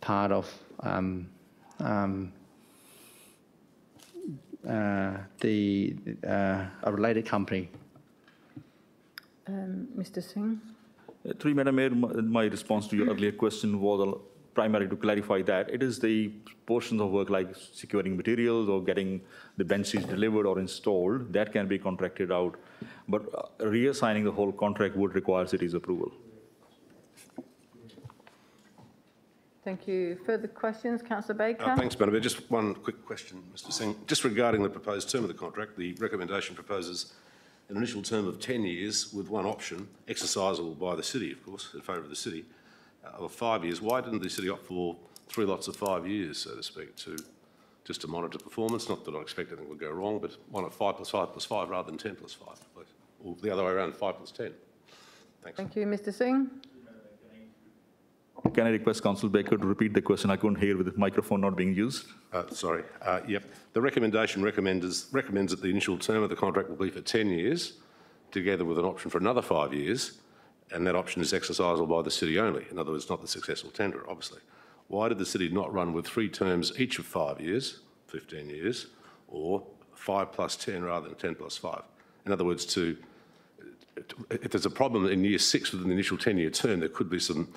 part of a related company. Mr. Singh? Through Madam Mayor, my response to your earlier question was primarily to clarify that it is the portions of work like securing materials or getting the bench seats delivered or installed that can be contracted out, but reassigning the whole contract would require city's approval. Thank you. Further questions? Councillor Baker? Thanks, Madam Mayor. Just one quick question, Mr. Singh. Just regarding the proposed term of the contract, the recommendation proposes an initial term of 10 years with one option, exercisable by the city, of course, in favour of the city, of 5 years. Why didn't the city opt for 3 lots of 5 years, so to speak, just to monitor performance? Not that I expect anything would go wrong, but one of 5 + 5 + 5 rather than 10 + 5, please. Or the other way around, 5 + 10. Thanks. Thank you. Mr. Singh? Can I request Councillor Baker to repeat the question? I couldn't hear with the microphone not being used. Sorry. Yep. The recommendation recommends that the initial term of the contract will be for 10 years, together with an option for another 5 years, and that option is exercisable by the city only. In other words, not the successful tenderer, obviously. Why did the city not run with 3 terms each of 5 years, 15 years, or 5 + 10 rather than 10 + 5? In other words, if there's a problem in year 6 with an initial 10-year term, there could be some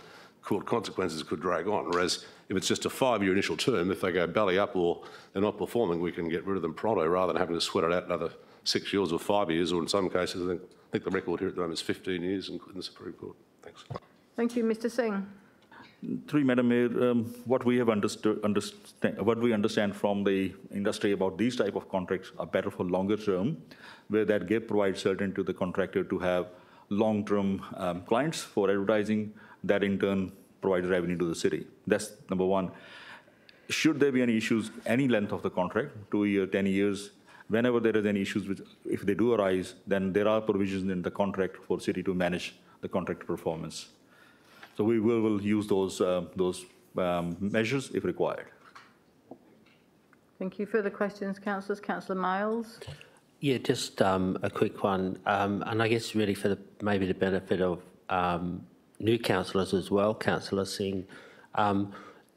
court consequences could drag on. Whereas if it's just a 5-year initial term, if they go belly up or they're not performing, we can get rid of them pronto rather than having to sweat it out another 6 years or 5 years, or in some cases, I think the record here at the moment is 15 years in the Supreme Court. Thanks. Thank you, Mr. Singh. Through you, Madam Mayor, what we understand from the industry about these type of contracts are better for longer term, where that provides certainty to the contractor to have long-term clients for advertising, that in turn provides revenue to the city. That's number one. Should there be any issues, any length of the contract, 2 years, 10 years, whenever there is any issues, if they do arise, then there are provisions in the contract for city to manage the contract performance. So we will use those measures if required. Thank you. Further questions, councillors? Councillor Miles. Yeah, just a quick one, and I guess really for maybe the benefit of new councillors as well, Councillor Singh.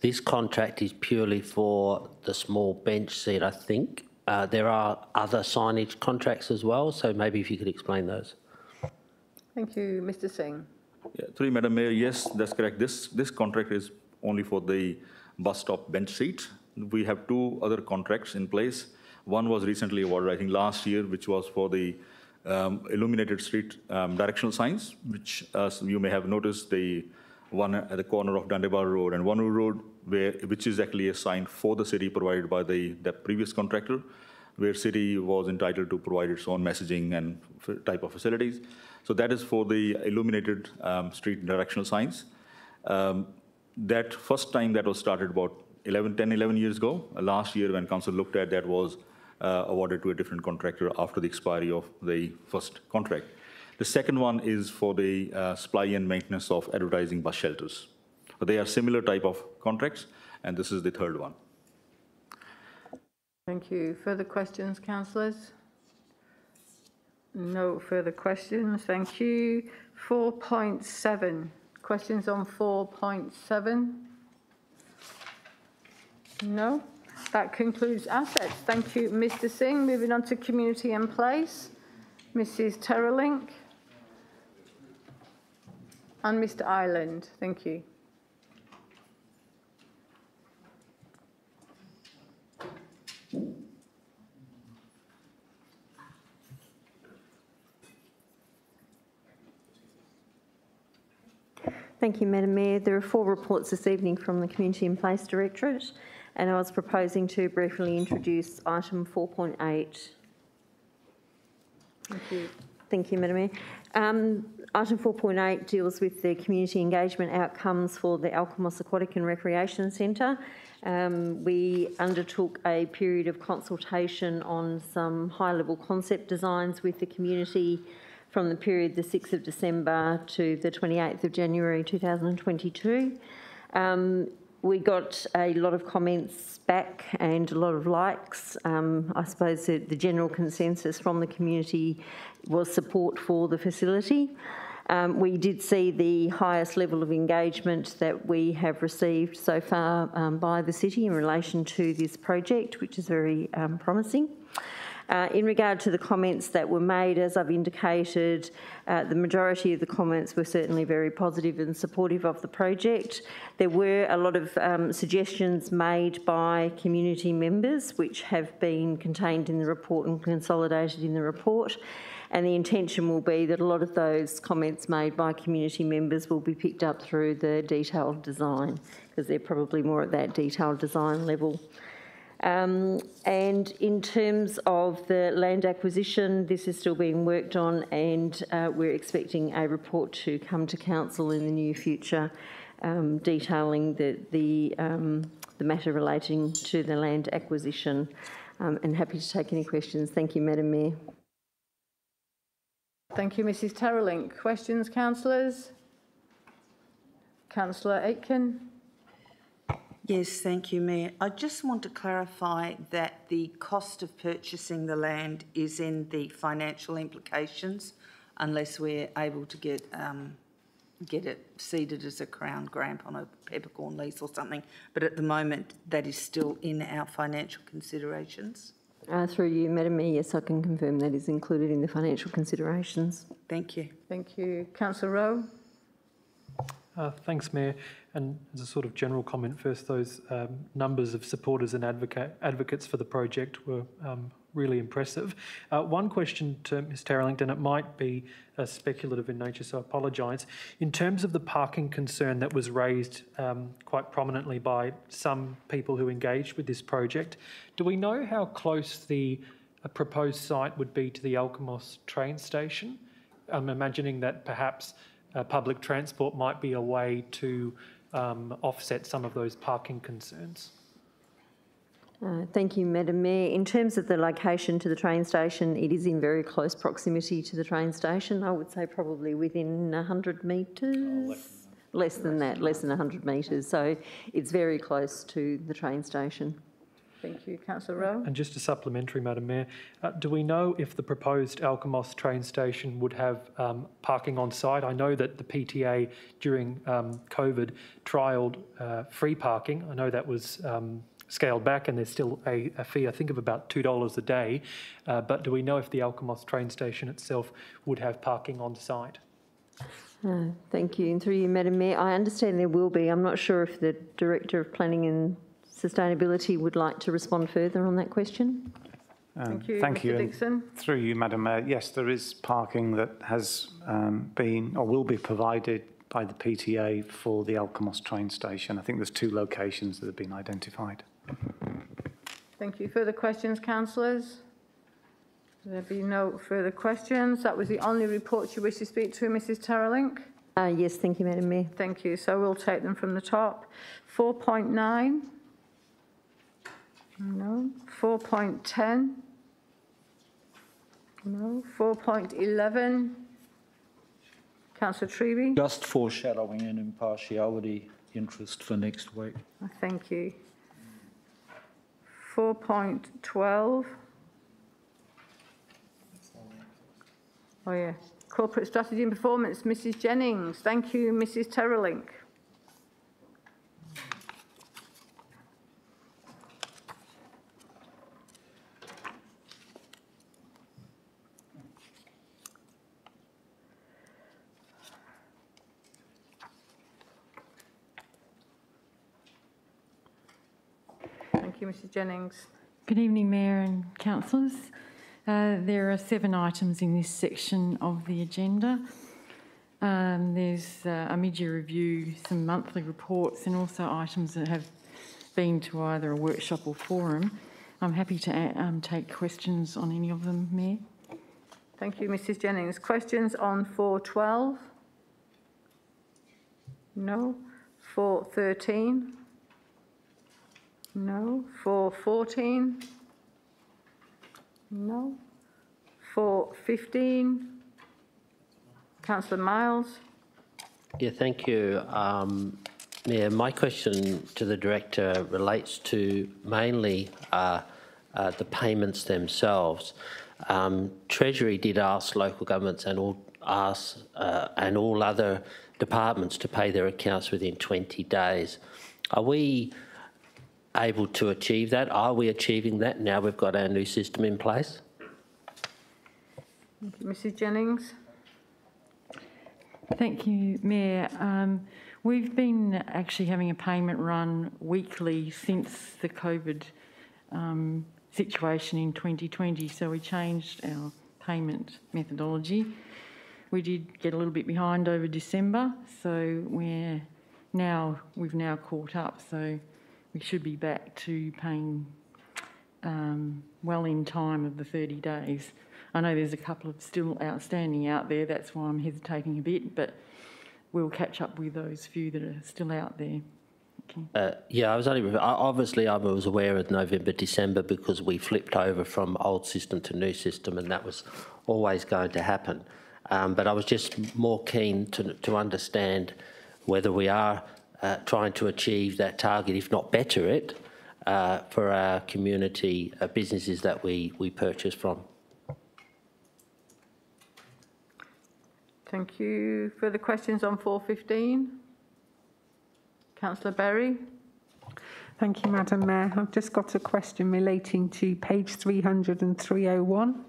This contract is purely for the small bench seat, I think. There are other signage contracts as well, so maybe if you could explain those. Thank you, Mr. Singh. Yeah, through you, Madam Mayor, yes, that's correct. This contract is only for the bus stop bench seat. We have 2 other contracts in place. One was recently awarded, I think last year, which was for the illuminated street directional signs, which you may have noticed, the one at the corner of Dundebar Road and Wanneroo Road, which is actually a sign for the city provided by the previous contractor, where city was entitled to provide its own messaging and type of facilities. So that is for the illuminated street directional signs. That first time that was started about 11 years ago. Last year when council looked at that was awarded to a different contractor after the expiry of the first contract. The second one is for the supply and maintenance of advertising bus shelters. They are similar type of contracts, and this is the third one. Thank you. Further questions, councillors? No further questions. Thank you. 4.7. Questions on 4.7? No? That concludes assets. Thank you, Mr. Singh. Moving on to community and place. Mrs. Terrelink and Mr. Ireland. Thank you. Thank you, Madam Mayor. There are 4 reports this evening from the Community and Place Directorate, and I was proposing to briefly introduce item 4.8. Thank you. Thank you, Madam Mayor. Item 4.8 deals with the community engagement outcomes for the Alkimos Aquatic and Recreation Centre. We undertook a period of consultation on some high-level concept designs with the community from the period the 6th of December to the 28th of January 2022. We got a lot of comments back and a lot of likes. I suppose the general consensus from the community was support for the facility. We did see the highest level of engagement that we have received so far by the city in relation to this project, which is very promising. In regard to the comments that were made, as I've indicated, the majority of the comments were certainly very positive and supportive of the project. There were a lot of suggestions made by community members, which have been contained in the report and consolidated in the report. And the intention will be that a lot of those comments made by community members will be picked up through the detailed design, because they're probably more at that detailed design level. And in terms of the land acquisition, this is still being worked on, and we're expecting a report to come to council in the near future detailing the matter relating to the land acquisition. And happy to take any questions. Thank you, Madam Mayor. Thank you, Mrs. Terrelink. Questions, councillors? Councillor Aitken. Yes, thank you, Mayor. I just want to clarify that the cost of purchasing the land is in the financial implications, unless we're able to get it seeded as a Crown grant on a peppercorn lease or something. But at the moment, that is still in our financial considerations. Through you, Madam Mayor, yes, I can confirm that is included in the financial considerations. Thank you. Thank you. Councillor Rowe. Thanks, Mayor. And as a sort of general comment, first, those numbers of supporters and advocates for the project were really impressive. One question to Ms Terrellington, it might be speculative in nature, so I apologise. In terms of the parking concern that was raised quite prominently by some people who engaged with this project, do we know how close the proposed site would be to the Alkimos train station? I'm imagining that perhaps public transport might be a way to offset some of those parking concerns. Thank you, Madam Mayor. In terms of the location to the train station, it is in very close proximity to the train station. I would say probably within 100 metres. Less than that, less than 100 metres. So it's very close to the train station. Thank you. Councillor Rowe. And just a supplementary, Madam Mayor, do we know if the proposed Alkimos train station would have parking on site? I know that the PTA during COVID trialled free parking. I know that was scaled back and there's still a fee, I think, of about $2 a day. But do we know if the Alkimos train station itself would have parking on site? Thank you. And through you, Madam Mayor, I understand there will be. I'm not sure if the Director of Planning and Sustainability would like to respond further on that question. Thank you, Thank Mr. you. Dixon. Through you, Madam Mayor, yes, there is parking that has been or will be provided by the PTA for the Alkimos train station. I think there's 2 locations that have been identified. Thank you. Further questions, councillors? There be no further questions. That was the only report you wish to speak to, Mrs. Terrellink? Yes, thank you, Madam Mayor. Thank you. So we'll take them from the top. 4.9. No. 4.10. No. 4.11. Councillor Treby. Just foreshadowing an impartiality interest for next week. Thank you. 4.12. Oh yeah. Corporate Strategy and Performance, Mrs. Jennings. Thank you, Mrs. Terrellink. Thank you, Mrs. Jennings. Good evening, Mayor and councillors. There are 7 items in this section of the agenda. There's a mid-year review, some monthly reports, and also items that have been to either a workshop or forum. I'm happy to take questions on any of them, Mayor. Thank you, Mrs. Jennings. Questions on 4.12? No. 4.13? No. 4.14? No. 4.15? Councillor Miles. Yeah, thank you. Yeah, my question to the Director relates to mainly the payments themselves. Treasury did ask local governments and all other departments to pay their accounts within 20 days. Are we able to achieve that? Are we achieving that now we've got our new system in place? Mrs. Jennings. Thank you, Mayor. We've been actually having a payment run weekly since the COVID situation in 2020, so we changed our payment methodology. We did get a little bit behind over December, so we've now caught up, so we should be back to paying well in time of the 30 days. I know there's a couple of still outstanding out there, that's why I'm hesitating a bit, but we'll catch up with those few that are still out there. Okay. Yeah, I was aware of November, December because we flipped over from old system to new system, and that was always going to happen. But I was just more keen to understand whether we are trying to achieve that target, if not better it, for our community businesses that we purchase from. Thank you. Further questions on 4.15? Councillor Berry. Thank you, Madam Mayor. I've just got a question relating to page 300 and 301.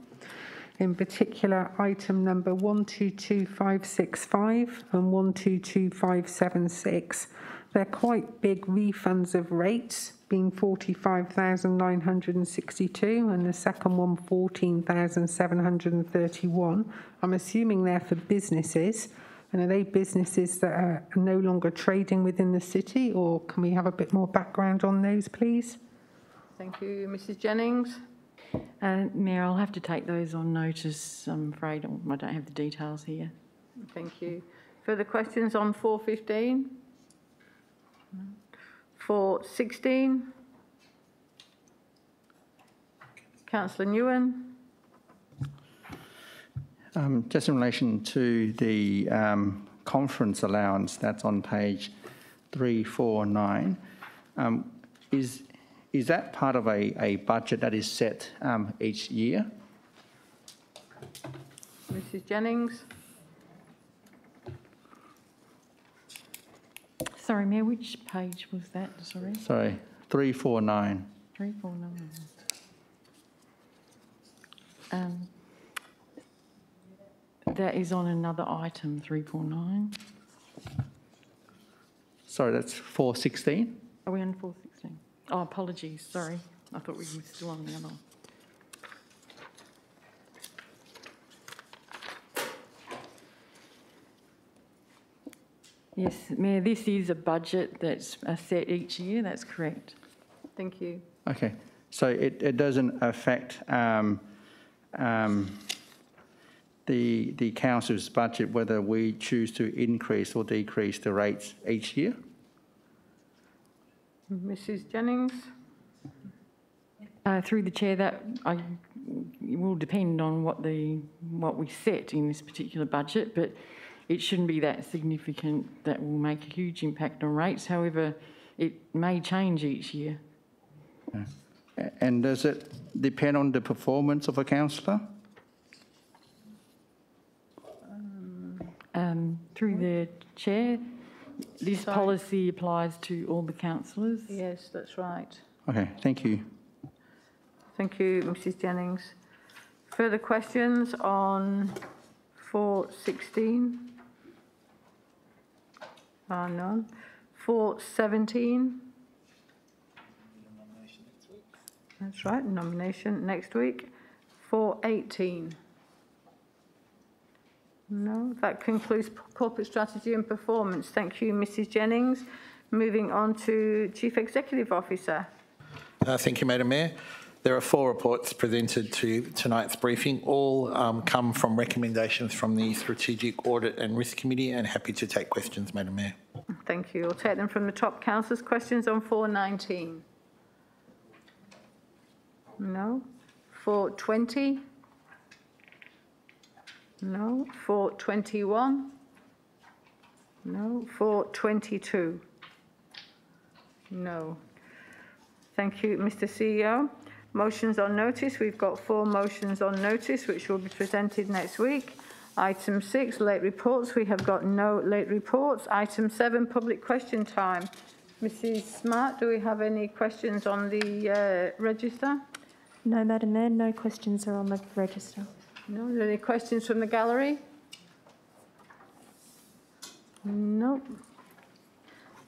in particular item number 122565 and 122576. They're quite big refunds of rates, being 45,962 and the second one 14,731. I'm assuming they're for businesses. And are they businesses that are no longer trading within the city, or can we have a bit more background on those, please? Thank you. Mrs Jennings? Mayor, I'll have to take those on notice. I'm afraid I don't have the details here. Thank you. Further questions on 415? 416? Councillor Nguyen? Just in relation to the conference allowance, that's on page 349, is that part of a budget that is set each year? Mrs Jennings? Sorry, Mayor, which page was that? Sorry. Sorry, 349. 349. That is on another item, 349. Sorry, that's 416? Are we on 416? Oh, apologies, sorry. I thought we were still on the other one. Yes, Mayor, this is a budget that's set each year, that's correct. Thank you. Okay, so it doesn't affect the council's budget whether we choose to increase or decrease the rates each year? Mrs Jennings? Through the chair, it will depend on what we set in this particular budget, but it shouldn't be that significant that will make a huge impact on rates. However, it may change each year. Okay. And does it depend on the performance of a councillor? Through the chair, this policy applies to all the councillors. Yes, that's right. Okay, thank you. Thank you, Mrs Jennings. Further questions on 416? None. 417? That's right, nomination next week. 418? No, that concludes corporate strategy and performance. Thank you, Mrs Jennings. Moving on to Chief Executive Officer. Thank you, Madam Mayor. There are 4 reports presented to tonight's briefing. All come from recommendations from the Strategic Audit and Risk Committee, and happy to take questions, Madam Mayor. Thank you. I'll take them from the top councillors. Questions on 419? No. 420? No. 421? No. 422? No. Thank you, Mr CEO. Motions on notice. We've got 4 motions on notice which will be presented next week. Item 6, late reports. We have got no late reports. Item 7, public question time. Mrs Smart, do we have any questions on the register? No, Madam Mayor, no questions are on the register. No. Are there any questions from the gallery? No.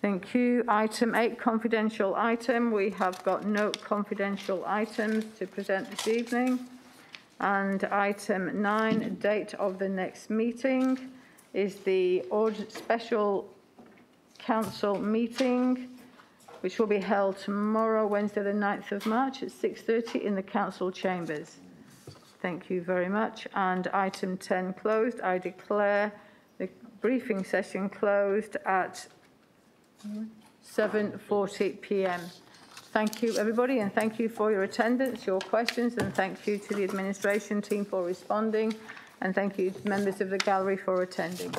Thank you. Item 8, confidential item. We have got no confidential items to present this evening. And item 9, date of the next meeting, is the special council meeting, which will be held tomorrow, Wednesday the 9th of March at 6:30 in the council chambers. Thank you very much. And item 10 closed. I declare the briefing session closed at 7:40 p.m. Thank you, everybody, and thank you for your attendance, your questions, and thank you to the administration team for responding, and thank you to members of the gallery for attending.